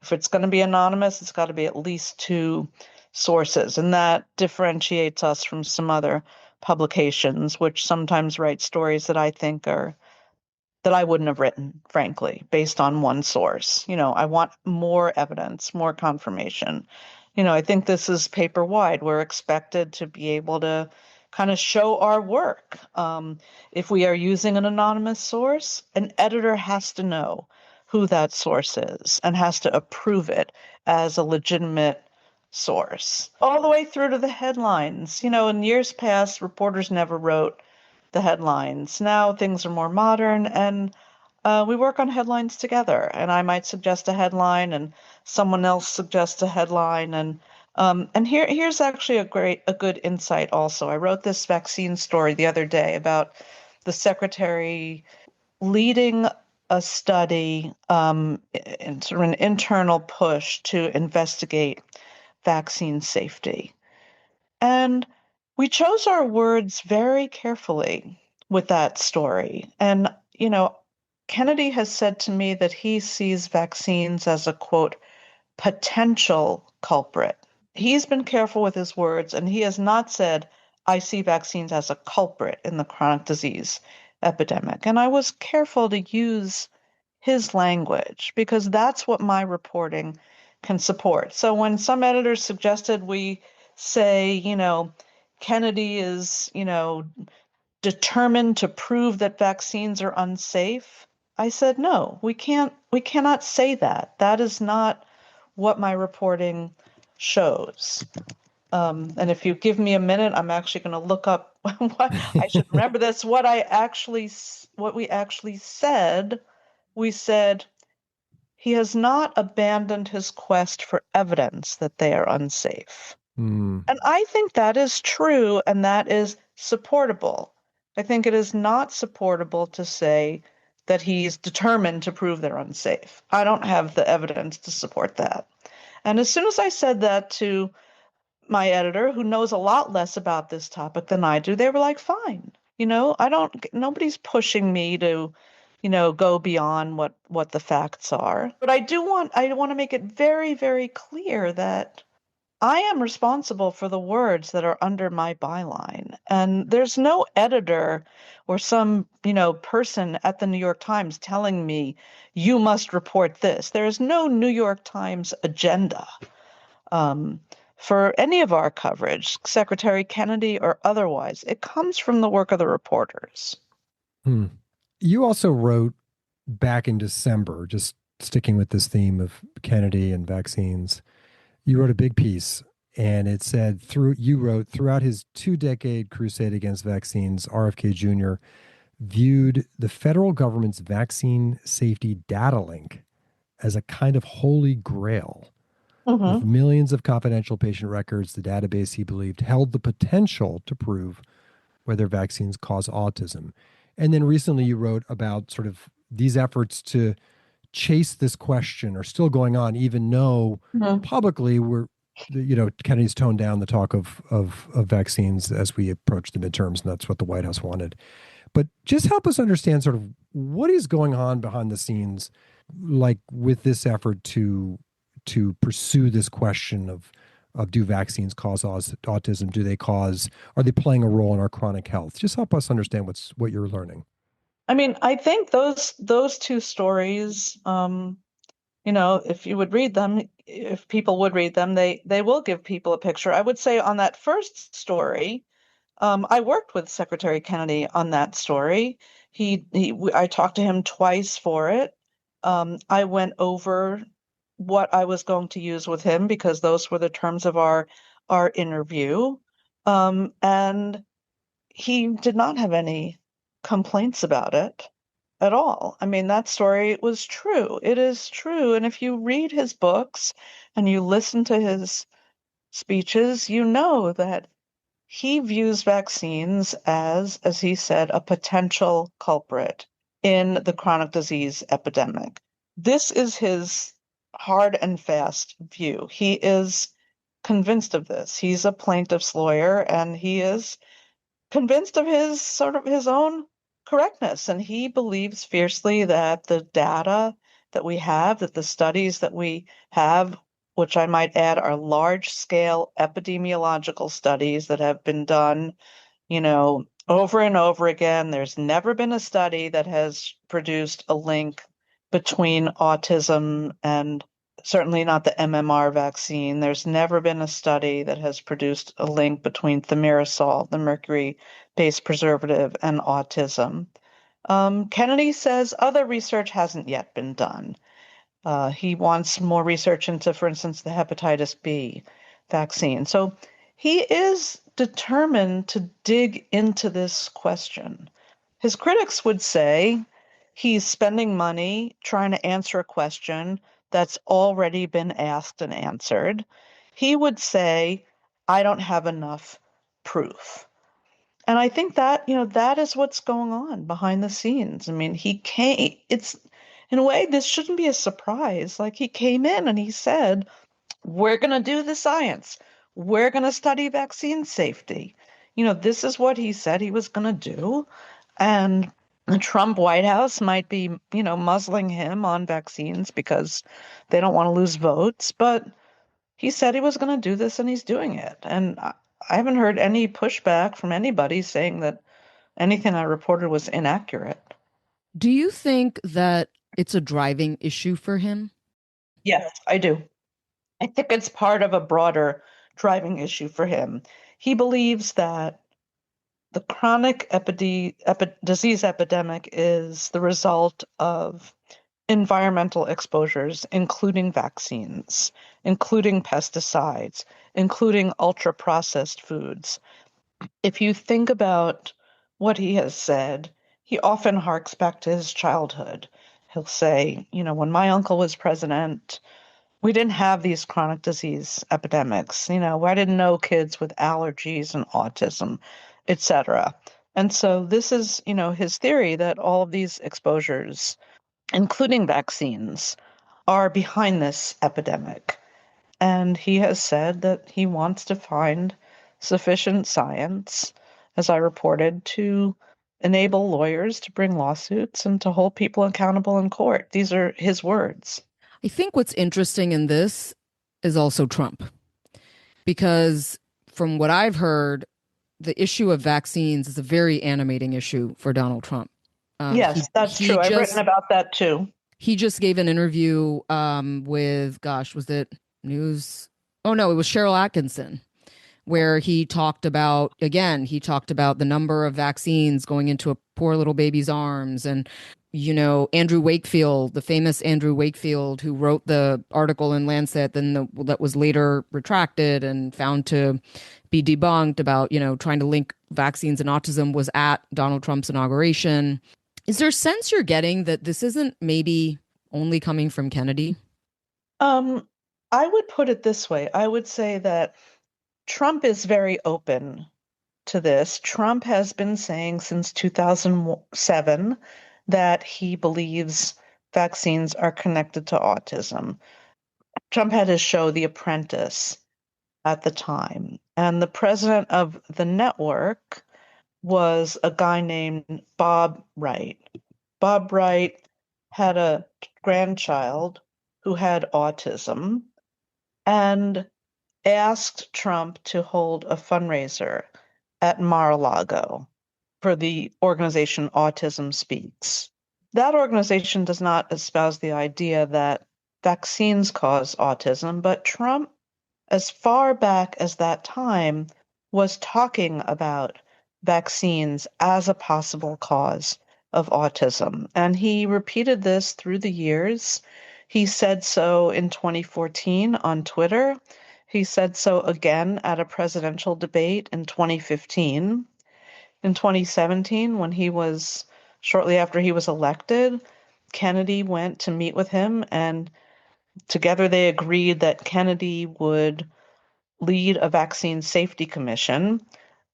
S3: if it's going to be anonymous, it's got to be at least two sources. And that differentiates us from some other publications, which sometimes write stories that I think that I wouldn't have written, frankly, based on one source. I want more evidence, more confirmation. I think this is paper wide. We're expected to be able to kind of show our work. If we are using an anonymous source, an editor has to know who that source is and has to approve it as a legitimate source. All the way through to the headlines. In years past, reporters never wrote the headlines. Now things are more modern, and we work on headlines together. And I might suggest a headline, and someone else suggests a headline. And here's actually a good insight. Also, I wrote this vaccine story the other day about the secretary leading a study in sort of an internal push to investigate vaccine safety. And we chose our words very carefully with that story. And, Kennedy has said to me that he sees vaccines as a, quote, potential culprit. He's been careful with his words, and he has not said, I see vaccines as a culprit in the chronic disease epidemic. And I was careful to use his language because that's what my reporting can support. So when some editors suggested we say, Kennedy is, determined to prove that vaccines are unsafe, I said, no, we cannot say that. That is not what my reporting shows. And if you give me a minute, I'm actually going to look up what I should remember this. What we actually said, we said he has not abandoned his quest for evidence that they are unsafe.
S2: Mm.
S3: And I think that is true and that is supportable. I think it is not supportable to say that he's determined to prove they're unsafe. I don't have the evidence to support that. And as soon as I said that to my editor, who knows a lot less about this topic than I do, they were like, fine. Nobody's pushing me to, go beyond what the facts are. But I want to make it very, very clear that I am responsible for the words that are under my byline. And there's no editor or some, person at the New York Times telling me, you must report this. There is no New York Times agenda for any of our coverage, Secretary Kennedy or otherwise. It comes from the work of the reporters.
S2: You also wrote back in December, just sticking with this theme of Kennedy and vaccines, you wrote a big piece and it said throughout his 2-decade crusade against vaccines, RFK Jr. viewed the federal government's vaccine safety data link as a kind of holy grail. With millions of confidential patient records, the database he believed held the potential to prove whether vaccines cause autism. And then recently you wrote about sort of these efforts to chase this question are still going on, even though publicly Kennedy's toned down the talk of vaccines as we approach the midterms, and that's what the White House wanted. But just help us understand sort of what is going on behind the scenes, like with this effort to pursue this question of do vaccines cause autism? Are they playing a role in our chronic health? Just help us understand what you're learning.
S3: I mean, I think those two stories, if you would read them, if people would read them, they will give people a picture. I would say on that first story, I worked with Secretary Kennedy on that story. I talked to him twice for it. I went over what I was going to use with him because those were the terms of our interview. And he did not have any complaints about it at all. I mean, that story was true. It is true. And if you read his books and you listen to his speeches, you know that he views vaccines as he said, a potential culprit in the chronic disease epidemic. This is his hard and fast view. He is convinced of this. He's a plaintiff's lawyer and he is convinced of his own correctness. And he believes fiercely that the data that we have, that the studies that we have, which I might add are large scale epidemiological studies that have been done, over and over again. There's never been a study that has produced a link between autism and certainly not the MMR vaccine. There's never been a study that has produced a link between thimerosal, the mercury-based preservative, and autism. Kennedy says other research hasn't yet been done. He wants more research into, for instance, the hepatitis B vaccine. So he is determined to dig into this question. His critics would say he's spending money trying to answer a question that's already been asked and answered. He would say, I don't have enough proof. And I think that, that is what's going on behind the scenes. I mean, it's in a way, this shouldn't be a surprise. Like he came in and he said, we're going to do the science. We're going to study vaccine safety. This is what he said he was going to do. And the Trump White House might be, muzzling him on vaccines because they don't want to lose votes. But he said he was going to do this and he's doing it. And I haven't heard any pushback from anybody saying that anything I reported was inaccurate.
S1: Do you think that it's a driving issue for him?
S3: Yes, I do. I think it's part of a broader driving issue for him. He believes that the chronic disease epidemic is the result of environmental exposures, including vaccines. including pesticides, including ultra-processed foods. If you think about what he has said, he often harks back to his childhood. He'll say, when my uncle was president, we didn't have these chronic disease epidemics. I didn't know kids with allergies and autism, etc. And so this is, his theory that all of these exposures, including vaccines, are behind this epidemic. And he has said that he wants to find sufficient science, as I reported, to enable lawyers to bring lawsuits and to hold people accountable in court. These are his words.
S1: I think what's interesting in this is also Trump, because from what I've heard, the issue of vaccines is a very animating issue for Donald Trump.
S3: Yes, that's true. I've written about that too.
S1: He just gave an interview with, was it News? Oh, no, it was Cheryl Atkinson, where he talked about the number of vaccines going into a poor little baby's arms. And, Andrew Wakefield, the famous Andrew Wakefield, who wrote the article in Lancet, that was later retracted and found to be debunked about, trying to link vaccines and autism, was at Donald Trump's inauguration. Is there a sense you're getting that this isn't maybe only coming from Kennedy?
S3: I would put it this way. I would say that Trump is very open to this. Trump has been saying since 2007 that he believes vaccines are connected to autism. Trump had his show, The Apprentice, at the time. And the president of the network was a guy named Bob Wright. Bob Wright had a grandchild who had autism and asked Trump to hold a fundraiser at Mar-a-Lago for the organization Autism Speaks. That organization does not espouse the idea that vaccines cause autism, but Trump, as far back as that time, was talking about vaccines as a possible cause of autism. And he repeated this through the years. He said so in 2014 on Twitter. He said so again at a presidential debate in 2015. In 2017, shortly after he was elected, Kennedy went to meet with him, and together they agreed that Kennedy would lead a vaccine safety commission.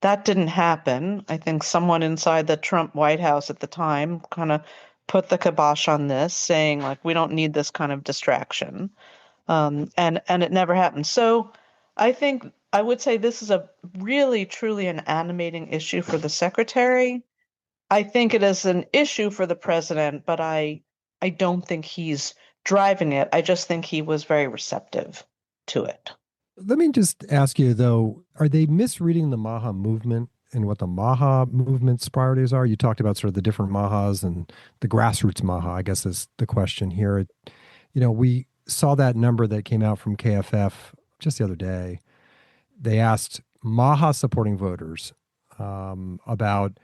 S3: That didn't happen. I think someone inside the Trump White House at the time kind of put the kibosh on this, saying, we don't need this kind of distraction. And it never happened. So I would say this is a really, truly an animating issue for the secretary. I think it is an issue for the president, but I don't think he's driving it. I just think he was very receptive to it.
S2: Let me just ask you, though, are they misreading the MAHA movement and what the MAHA movement's priorities are? You talked about sort of the different MAHAs and the grassroots MAHA, I guess is the question here. We saw that number that came out from KFF just the other day. They asked MAHA supporting voters about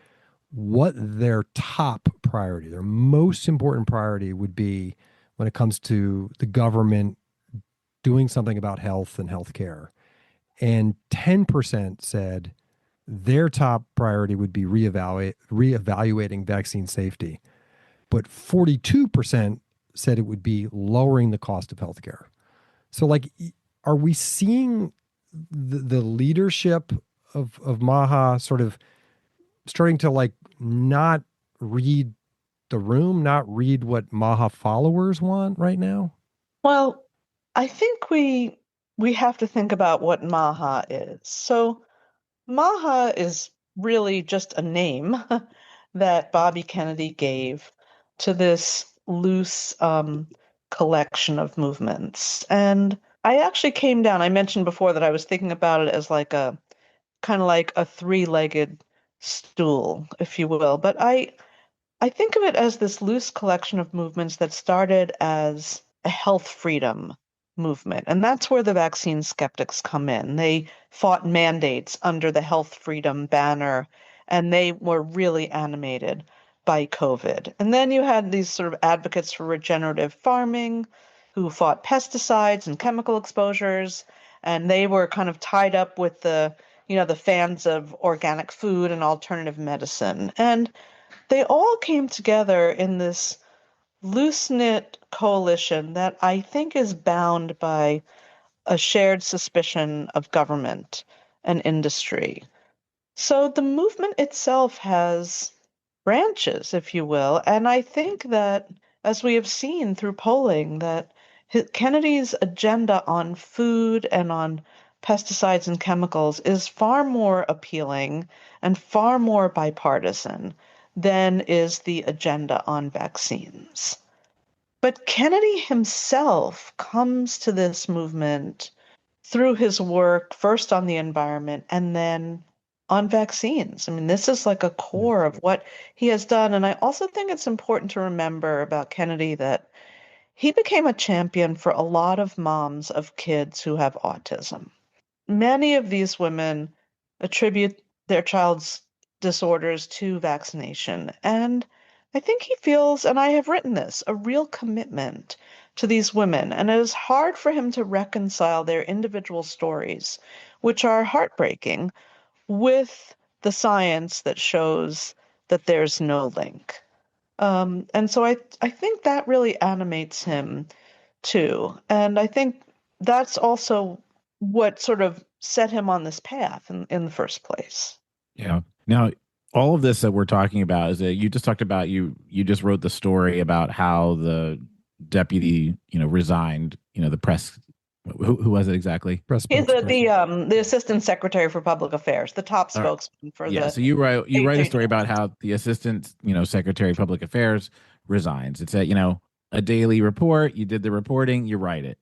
S2: what their top priority, their most important priority would be when it comes to the government doing something about health and healthcare. And 10% said their top priority would be reevaluating vaccine safety. But 42% said it would be lowering the cost of healthcare. So, are we seeing the leadership of MAHA sort of starting to not read the room, not read what MAHA followers want right now?
S3: Well, I think we have to think about what MAHA is. So MAHA is really just a name that Bobby Kennedy gave to this loose collection of movements. And I actually came down, I mentioned before that I was thinking about it as kind of like a three-legged stool, if you will. But I think of it as this loose collection of movements that started as a health freedom movement. And that's where the vaccine skeptics come in. They fought mandates under the health freedom banner, and they were really animated by COVID. And then you had these sort of advocates for regenerative farming. who fought pesticides and chemical exposures, and they were kind of tied up with the fans of organic food and alternative medicine. And they all came together in this loose-knit coalition that I think is bound by a shared suspicion of government and industry. So the movement itself has branches, if you will, and I think that, as we have seen through polling, that Kennedy's agenda on food and on pesticides and chemicals is far more appealing and far more bipartisan than is the agenda on vaccines. But Kennedy himself comes to this movement through his work, first on the environment and then on vaccines. I mean, this is like a core of what he has done. And I also think it's important to remember about Kennedy that he became a champion for a lot of moms of kids who have autism. Many of these women attribute their child's disorders to vaccination. And I think he feels, and I have written this, a real commitment to these women. And it is hard for him to reconcile their individual stories, which are heartbreaking, with the science that shows that there's no link. And so I think that really animates him too. And I think that's also what sort of set him on this path in the first place.
S4: Yeah. Now, all of this that we're talking about is that you just talked about you just wrote the story about how the deputy, resigned, the press. Who was it exactly?
S3: He's the assistant secretary for public affairs, the top spokesman for the.
S4: Yeah. So you write a story about how the assistant, secretary of public affairs resigns. It's a daily report. You did the reporting. You write it.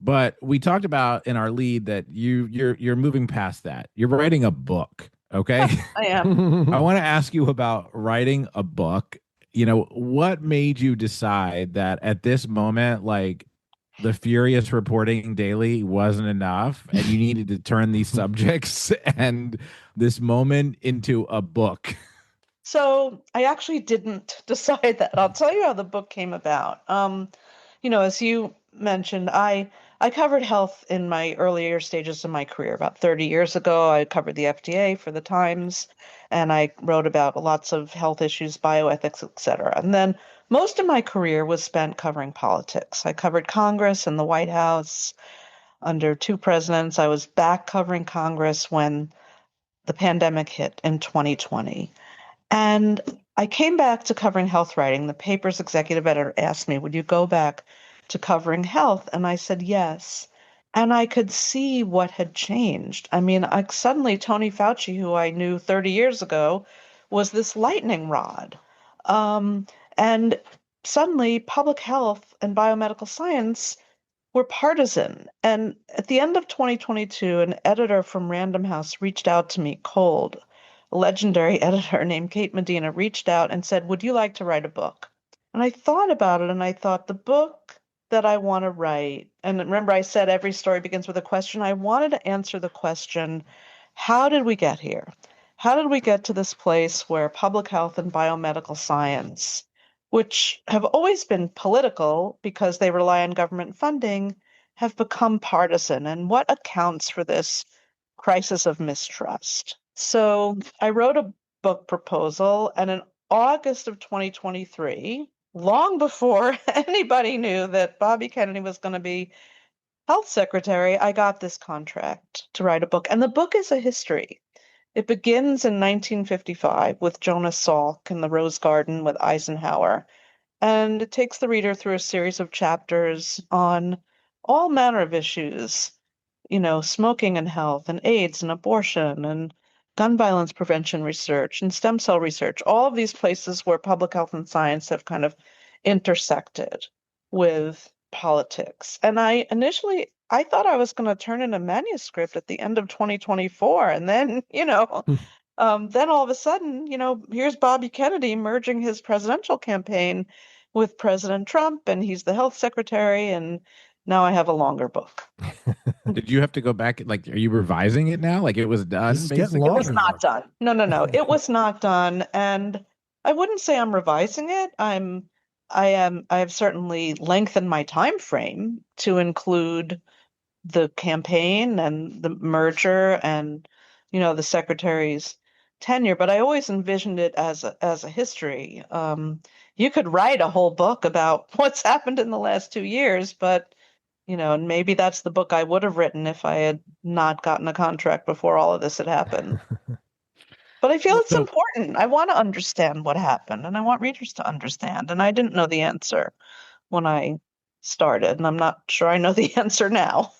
S4: But we talked about in our lead that you're moving past that. You're writing a book. Okay.
S3: I am.
S4: I want to ask you about writing a book. What made you decide that at this moment, like, the furious reporting daily wasn't enough and you needed to turn these subjects and this moment into a book?
S3: So I actually didn't decide that. I'll tell you how the book came about. As you mentioned, I covered health in my earlier stages of my career. About 30 years ago, I covered the FDA for the Times, and I wrote about lots of health issues, bioethics, et cetera. And then most of my career was spent covering politics. I covered Congress and the White House under two presidents. I was back covering Congress when the pandemic hit in 2020. And I came back to covering health writing. The paper's executive editor asked me, would you go back to covering health? And I said, yes. And I could see what had changed. I mean, suddenly Tony Fauci, who I knew 30 years ago, was this lightning rod. And suddenly public health and biomedical science were partisan. And at the end of 2022, an editor from Random House reached out to me cold. A legendary editor named Kate Medina reached out and said, would you like to write a book? And I thought about it, and I thought the book that I want to write, and remember I said every story begins with a question. I wanted to answer the question, how did we get here? How did we get to this place where public health and biomedical science, which have always been political because they rely on government funding, have become partisan? And what accounts for this crisis of mistrust? So I wrote a book proposal, and in August of 2023, long before anybody knew that Bobby Kennedy was going to be health secretary, I got this contract to write a book. And the book is a history. It begins in 1955 with Jonas Salk in the Rose Garden with Eisenhower. And it takes the reader through a series of chapters on all manner of issues, smoking and health and AIDS and abortion and gun violence prevention research and stem cell research, all of these places where public health and science have kind of intersected with politics. And I thought I was going to turn in a manuscript at the end of 2024. And then, then all of a sudden, here's Bobby Kennedy merging his presidential campaign with President Trump, and he's the health secretary. And now I have a longer book.
S4: Did you have to go back? Like, are you revising it now? Like, it was done?
S2: It
S3: was not done. No. It was not done. And I wouldn't say I'm revising it. I'm I have certainly lengthened my time frame to include the campaign and the merger and, the secretary's tenure, but I always envisioned it as a history. You could write a whole book about what's happened in the last 2 years, but and maybe that's the book I would have written if I had not gotten a contract before all of this had happened. But I feel it's
S4: So,
S3: important. I want to understand what happened, and I want readers to understand. And I didn't know the answer when I started, and I'm not sure I know the answer now.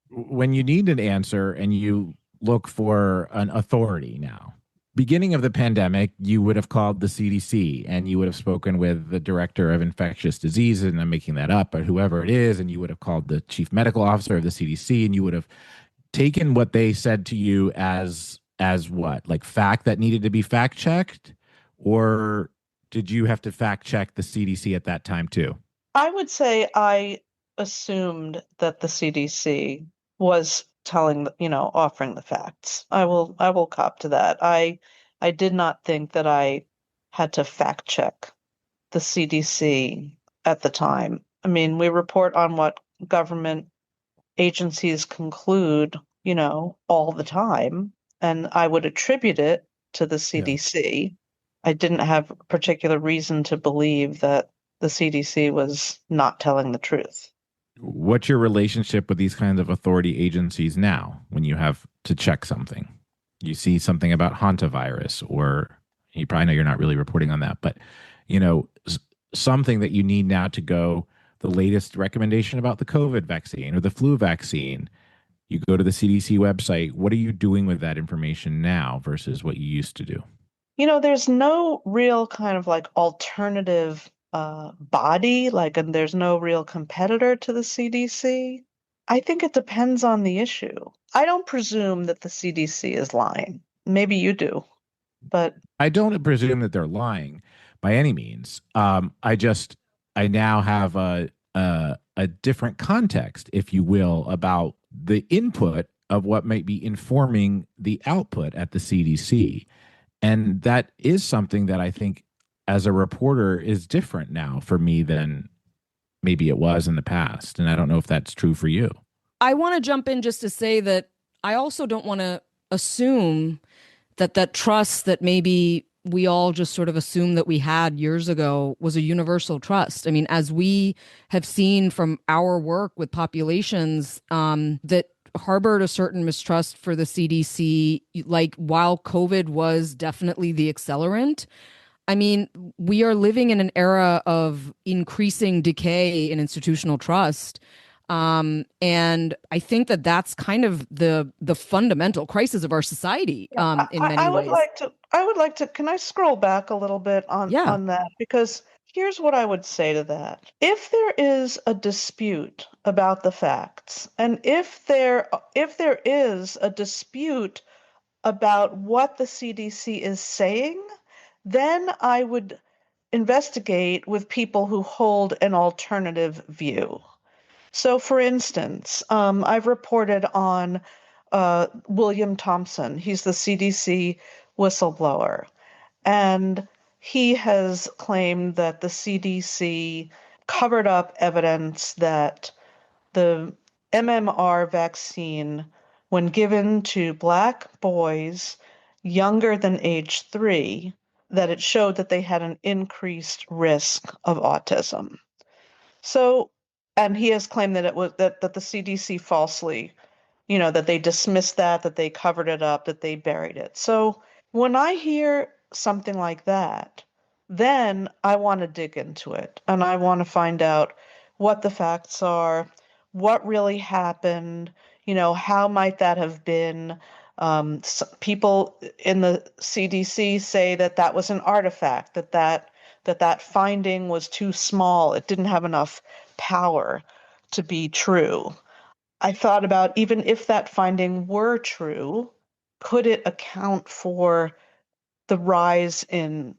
S4: when you need an answer and you look for an authority now, beginning of the pandemic, you would have called the CDC and you would have spoken with the director of infectious diseases, and I'm making that up, but whoever it is, and you would have called the chief medical officer of the CDC, and you would have taken what they said to you as what, like fact that needed to be fact checked, or did you have to fact check the CDC at that time too?
S3: I would say I assumed that the CDC was telling, offering the facts. I will cop to that. I did not think that I had to fact check the CDC at the time. I mean, we report on what government agencies conclude, all the time, and I would attribute it to the
S2: Yeah.
S3: CDC. I didn't have a particular reason to believe that the CDC was not telling the truth.
S4: What's your relationship with these kinds of authority agencies now when you have to check something? You see something about hantavirus, or you probably know you're not really reporting on that, but something that you need now to go, the latest recommendation about the COVID vaccine or the flu vaccine. You go to the CDC website. What are you doing with that information now versus what you used to do?
S3: There's no real kind of like alternative body, and there's no real competitor to the CDC. I think it depends on the issue. I don't presume that the CDC is lying. Maybe you do, but
S4: I don't presume that they're lying by any means. I now have a different context, if you will, about the input of what might be informing the output at the CDC. And that is something that I think as a reporter is different now for me than maybe it was in the past. And I don't know if that's true for you.
S1: I want to jump in just to say that I also don't want to assume that trust that maybe we all just sort of assumed that we had years ago was a universal trust. I mean, as we have seen from our work with populations that harbored a certain mistrust for the CDC, like while COVID was definitely the accelerant, I mean, we are living in an era of increasing decay in institutional trust. And I think that that's kind of the fundamental crisis of our society, in many
S3: I would
S1: ways.
S3: like to, can I scroll back a little bit
S1: Yeah.
S3: on that? Because here's what I would say to that. If there is a dispute about the facts, and if there is a dispute about what the CDC is saying, then I would investigate with people who hold an alternative view. So, for instance, I've reported on William Thompson. He's the CDC whistleblower. And he has claimed that the CDC covered up evidence that the MMR vaccine, when given to Black boys younger than age 3, that it showed that they had an increased risk of autism. So, and he has claimed that it was that the CDC falsely, that they dismissed that they covered it up, that they buried it. So when I hear something like that, then I want to dig into it and I want to find out what the facts are, what really happened, how might that have been. People in the CDC say that that was an artifact, that finding was too small. It didn't have enough power to be true. I thought about, even if that finding were true, could it account for the rise in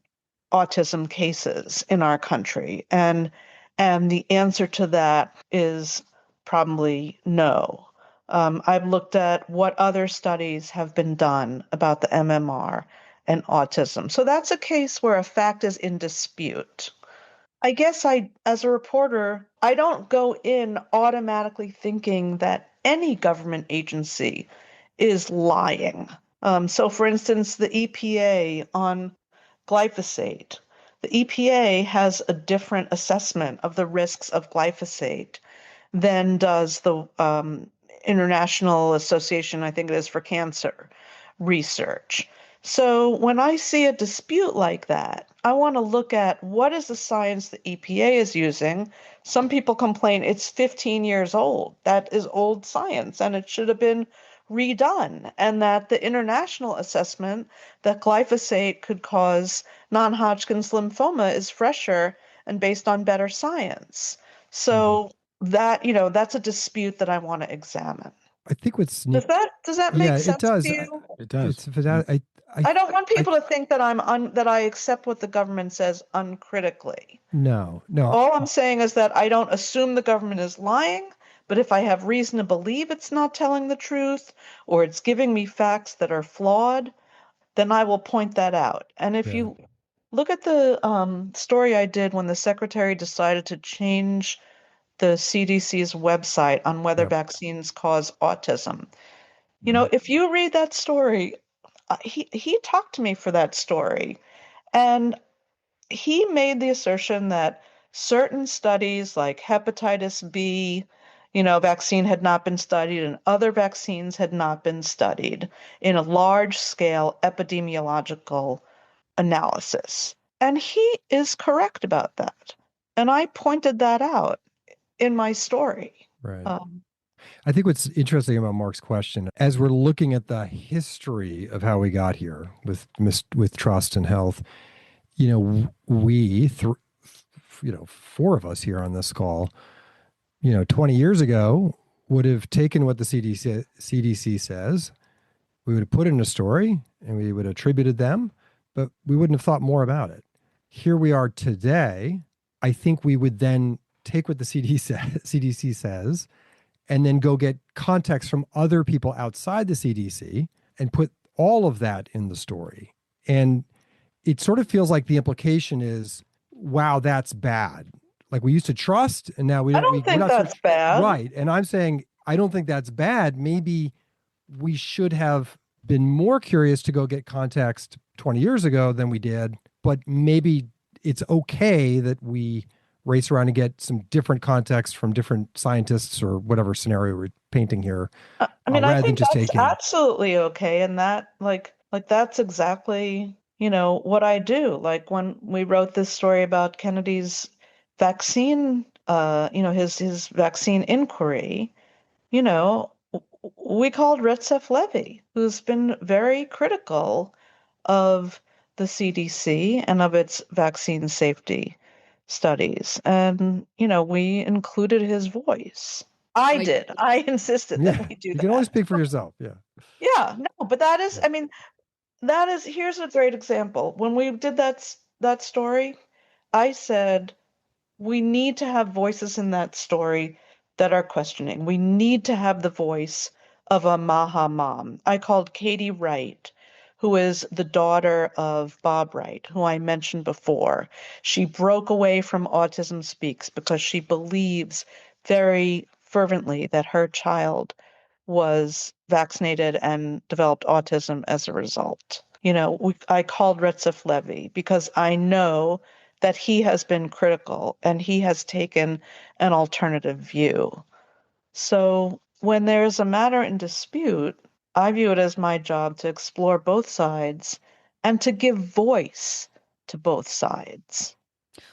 S3: autism cases in our country? And the answer to that is probably no. I've looked at what other studies have been done about the MMR and autism. So that's a case where a fact is in dispute. I guess as a reporter, I don't go in automatically thinking that any government agency is lying. So, for instance, the EPA on glyphosate. The EPA has a different assessment of the risks of glyphosate than does the International Association, I think it is, for Cancer Research. So when I see a dispute like that, I want to look at what is the science the EPA is using. Some people complain it's 15 years old. That is old science and it should have been redone. And that the international assessment that glyphosate could cause non-Hodgkin's lymphoma is fresher and based on better science. So that, that's a dispute that I want to examine.
S2: I think what's
S3: Does that
S2: yeah,
S3: make
S2: it
S3: sense
S2: does.
S3: to you?
S4: It does.
S3: I don't want people to think that that I accept what the government says uncritically.
S2: no.
S3: All I'm saying is that I don't assume the government is lying, but if I have reason to believe it's not telling the truth or it's giving me facts that are flawed, then I will point that out. And if
S2: Yeah.
S3: you look at the story I did when the secretary decided to change the CDC's website on whether
S2: Yep.
S3: vaccines cause autism.
S4: Mhm.
S3: If you read that story, he talked to me for that story, and he made the assertion that certain studies like hepatitis B, vaccine had not been studied and other vaccines had not been studied in a large scale epidemiological analysis. And he is correct about that. And I pointed that out in my story.
S2: Right.
S3: Um,
S2: I think what's interesting about Mark's question, as we're looking at the history of how we got here with trust and health, four of us here on this call, 20 years ago would have taken what the CDC says, we would have put it in a story and we would have attributed them, but we wouldn't have thought more about it. Here we are today. I think we would then take what the CDC says and then go get context from other people outside the CDC and put all of that in the story. And it sort of feels like the implication is, wow, that's bad. Like we used to trust and now we
S3: I
S2: don't,
S3: don't
S2: we're
S3: think
S2: not so,
S3: that's bad.
S2: right. And I'm saying, I don't think that's bad. Maybe we should have been more curious to go get context 20 years ago than we did, but maybe it's okay that we race around and get some different context from different scientists or whatever scenario we're painting here,
S3: I
S2: rather than
S3: think
S2: just
S3: that's
S2: taking.
S3: absolutely okay. And that, like that's exactly, what I do. Like when we wrote this story about Kennedy's vaccine, his vaccine inquiry, you know, we called Retsef Levy, who's been very critical of the CDC and of its vaccine safety studies. And, we included his voice. I
S1: Like,
S3: did. I insisted
S2: Yeah,
S3: that we do
S2: you can only
S3: that.
S2: speak for yourself. Yeah.
S3: Yeah, no, but that is,
S2: Yeah.
S3: here's a great example. When we did that story, I said, we need to have voices in that story that are questioning. We need to have the voice of a MAHA mom. I called Katie Wright, who is the daughter of Bob Wright, who I mentioned before. She broke away from Autism Speaks because she believes very fervently that her child was vaccinated and developed autism as a result. I called Retsef Levy because I know that he has been critical and he has taken an alternative view. So when there's a matter in dispute, I view it as my job to explore both sides and to give voice to both sides.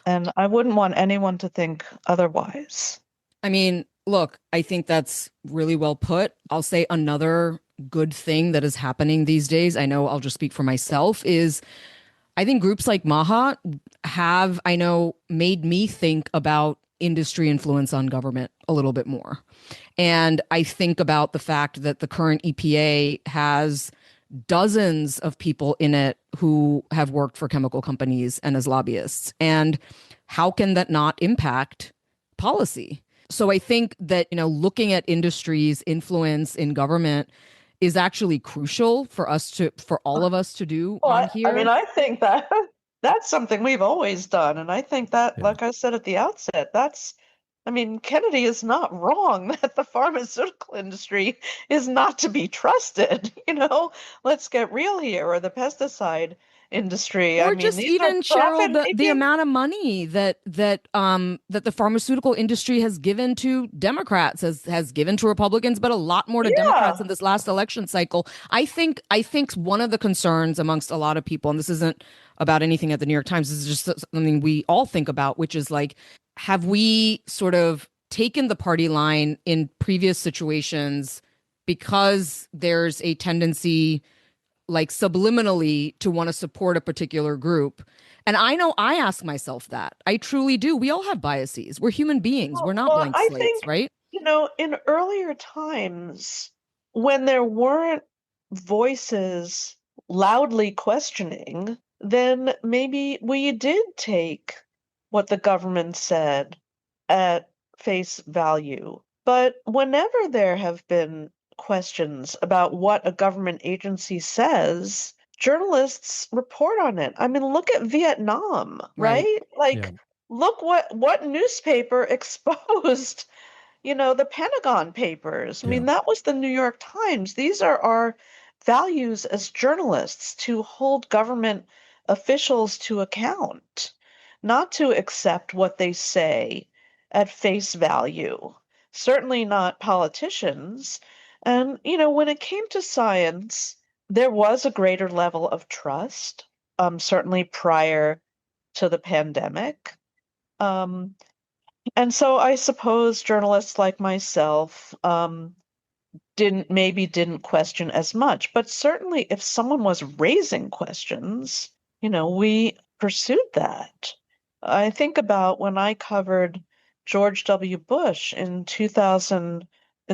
S3: And I wouldn't want anyone to think otherwise.
S1: I mean, look, I think that's really well put. I'll say another good thing that is happening these days, I know I'll just speak for myself, is I think groups like MAHA have, I know, made me think about industry influence on government a little bit more. And I think about the fact that the current EPA has dozens of people in it who have worked for chemical companies and as lobbyists. And how can that not impact policy? So I think that, looking at industry's influence in government is actually crucial for all of us to do
S3: Well,
S1: on here.
S3: I think that that's something we've always done. And I think that, like I said at the outset, I mean, Kennedy is not wrong that the pharmaceutical industry is not to be trusted. Let's get real here, or the pesticide industry. I
S1: Or
S3: mean,
S1: just
S3: these are
S1: even
S3: profit
S1: Cheryl, the
S3: making.
S1: amount of money that the pharmaceutical industry has given to Democrats, has given to Republicans, but a lot more to Democrats
S3: Yeah.
S1: in this last election cycle. I think one of the concerns amongst a lot of people, and this isn't about anything at the New York Times, this is just something we all think about, which is like, have we sort of taken the party line in previous situations because there's a tendency, like subliminally, to want to support a particular group? And I know I ask myself that. I truly do. We all have biases. We're human beings. We're not
S3: Well,
S1: blank
S3: I
S1: slates,
S3: think,
S1: right?
S3: in earlier times, when there weren't voices loudly questioning, then maybe we did take what the government said at face value. But whenever there have been questions about what a government agency says, journalists report on it. I mean, look at Vietnam,
S1: Right.
S3: right?
S2: Yeah.
S3: Like, look what newspaper exposed, the Pentagon Papers. I
S2: Yeah.
S3: mean, that was the New York Times. These are our values as journalists, to hold government officials to account, not to accept what they say at face value. Certainly not politicians. And, when it came to science, there was a greater level of trust, certainly prior to the pandemic. Um, and so I suppose journalists like myself didn't question as much. But certainly if someone was raising questions, we pursued that. I think about when I covered George W. Bush in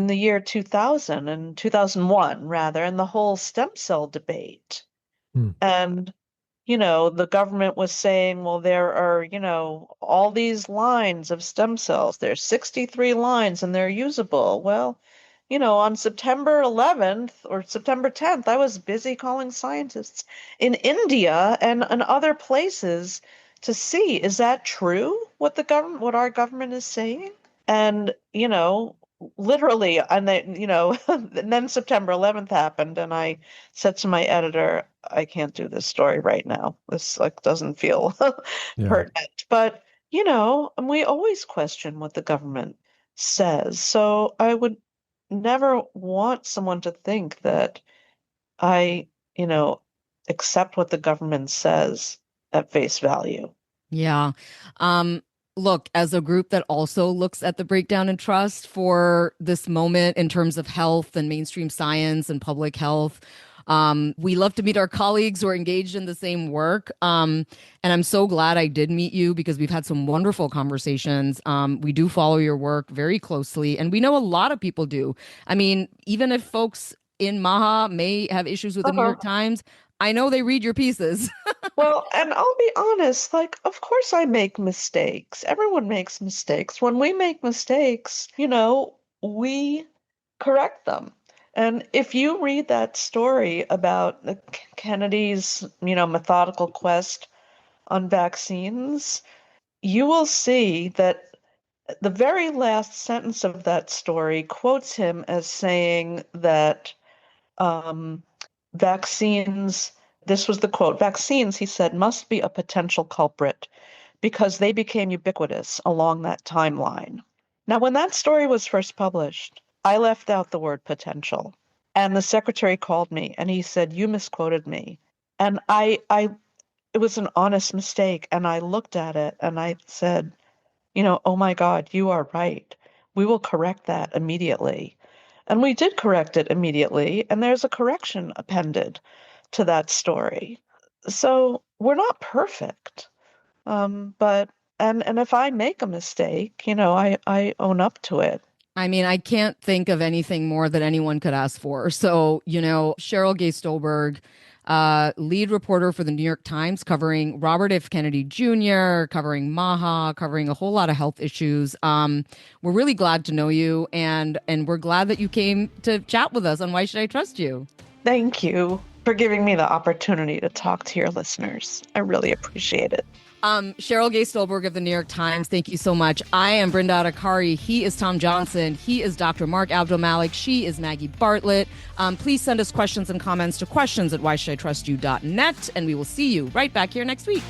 S3: the year 2000 and 2001 rather, and the whole stem cell debate.
S2: Hmm.
S3: And the government was saying, well, there are, all these lines of stem cells. There's 63 lines and they're usable. Well, on September 11th or September 10th, I was busy calling scientists in India and other places to see, is that true, what our government is saying? And, literally, and then, and then September 11th happened, and I said to my editor, I can't do this story right now. This like doesn't feel
S2: Yeah.
S3: pertinent. But, and we always question what the government says. So I would never want someone to think that I, accept what the government says at face value.
S1: Yeah. Um, Look, as a group that also looks at the breakdown in trust for this moment in terms of health and mainstream science and public health, we love to meet our colleagues who are engaged in the same work. And I'm so glad I did meet you, because we've had some wonderful conversations. We do follow your work very closely, and we know a lot of people do. I mean, even if folks in MAHA may have issues with the New
S3: Uh-huh.
S1: York Times, I know they read your pieces.
S3: Well, and I'll be honest, like, of course I make mistakes. Everyone makes mistakes. When we make mistakes, we correct them. And if you read that story about Kennedy's, methodical quest on vaccines, you will see that the very last sentence of that story quotes him as saying that um, vaccines, this was the quote, vaccines, he said, must be a potential culprit because they became ubiquitous along that timeline. Now, when that story was first published, I left out the word potential. And the secretary called me and he said, you misquoted me. And it was an honest mistake. And I looked at it and I said, oh my God, you are right. We will correct that immediately. And we did correct it immediately, and there's a correction appended to that story. So we're not perfect. But and if I make a mistake, I own up to it.
S1: I mean, I can't think of anything more that anyone could ask for. So, Sheryl Gay Stolberg, lead reporter for the New York Times, covering Robert F. Kennedy Jr., covering MAHA, covering a whole lot of health issues. We're really glad to know you, and we're glad that you came to chat with us on Why Should I Trust You?
S3: Thank you. for giving me the opportunity to talk to your listeners. I really appreciate it.
S1: Sheryl Gay Stolberg of the New York Times, thank you so much. I am Brenda Adhikari. He is Tom Johnson. He is Dr. Mark Abdelmalik. She is Maggie Bartlett. Please send us questions and comments to questions@whyshoulditrustyou.net, and we will see you right back here next week.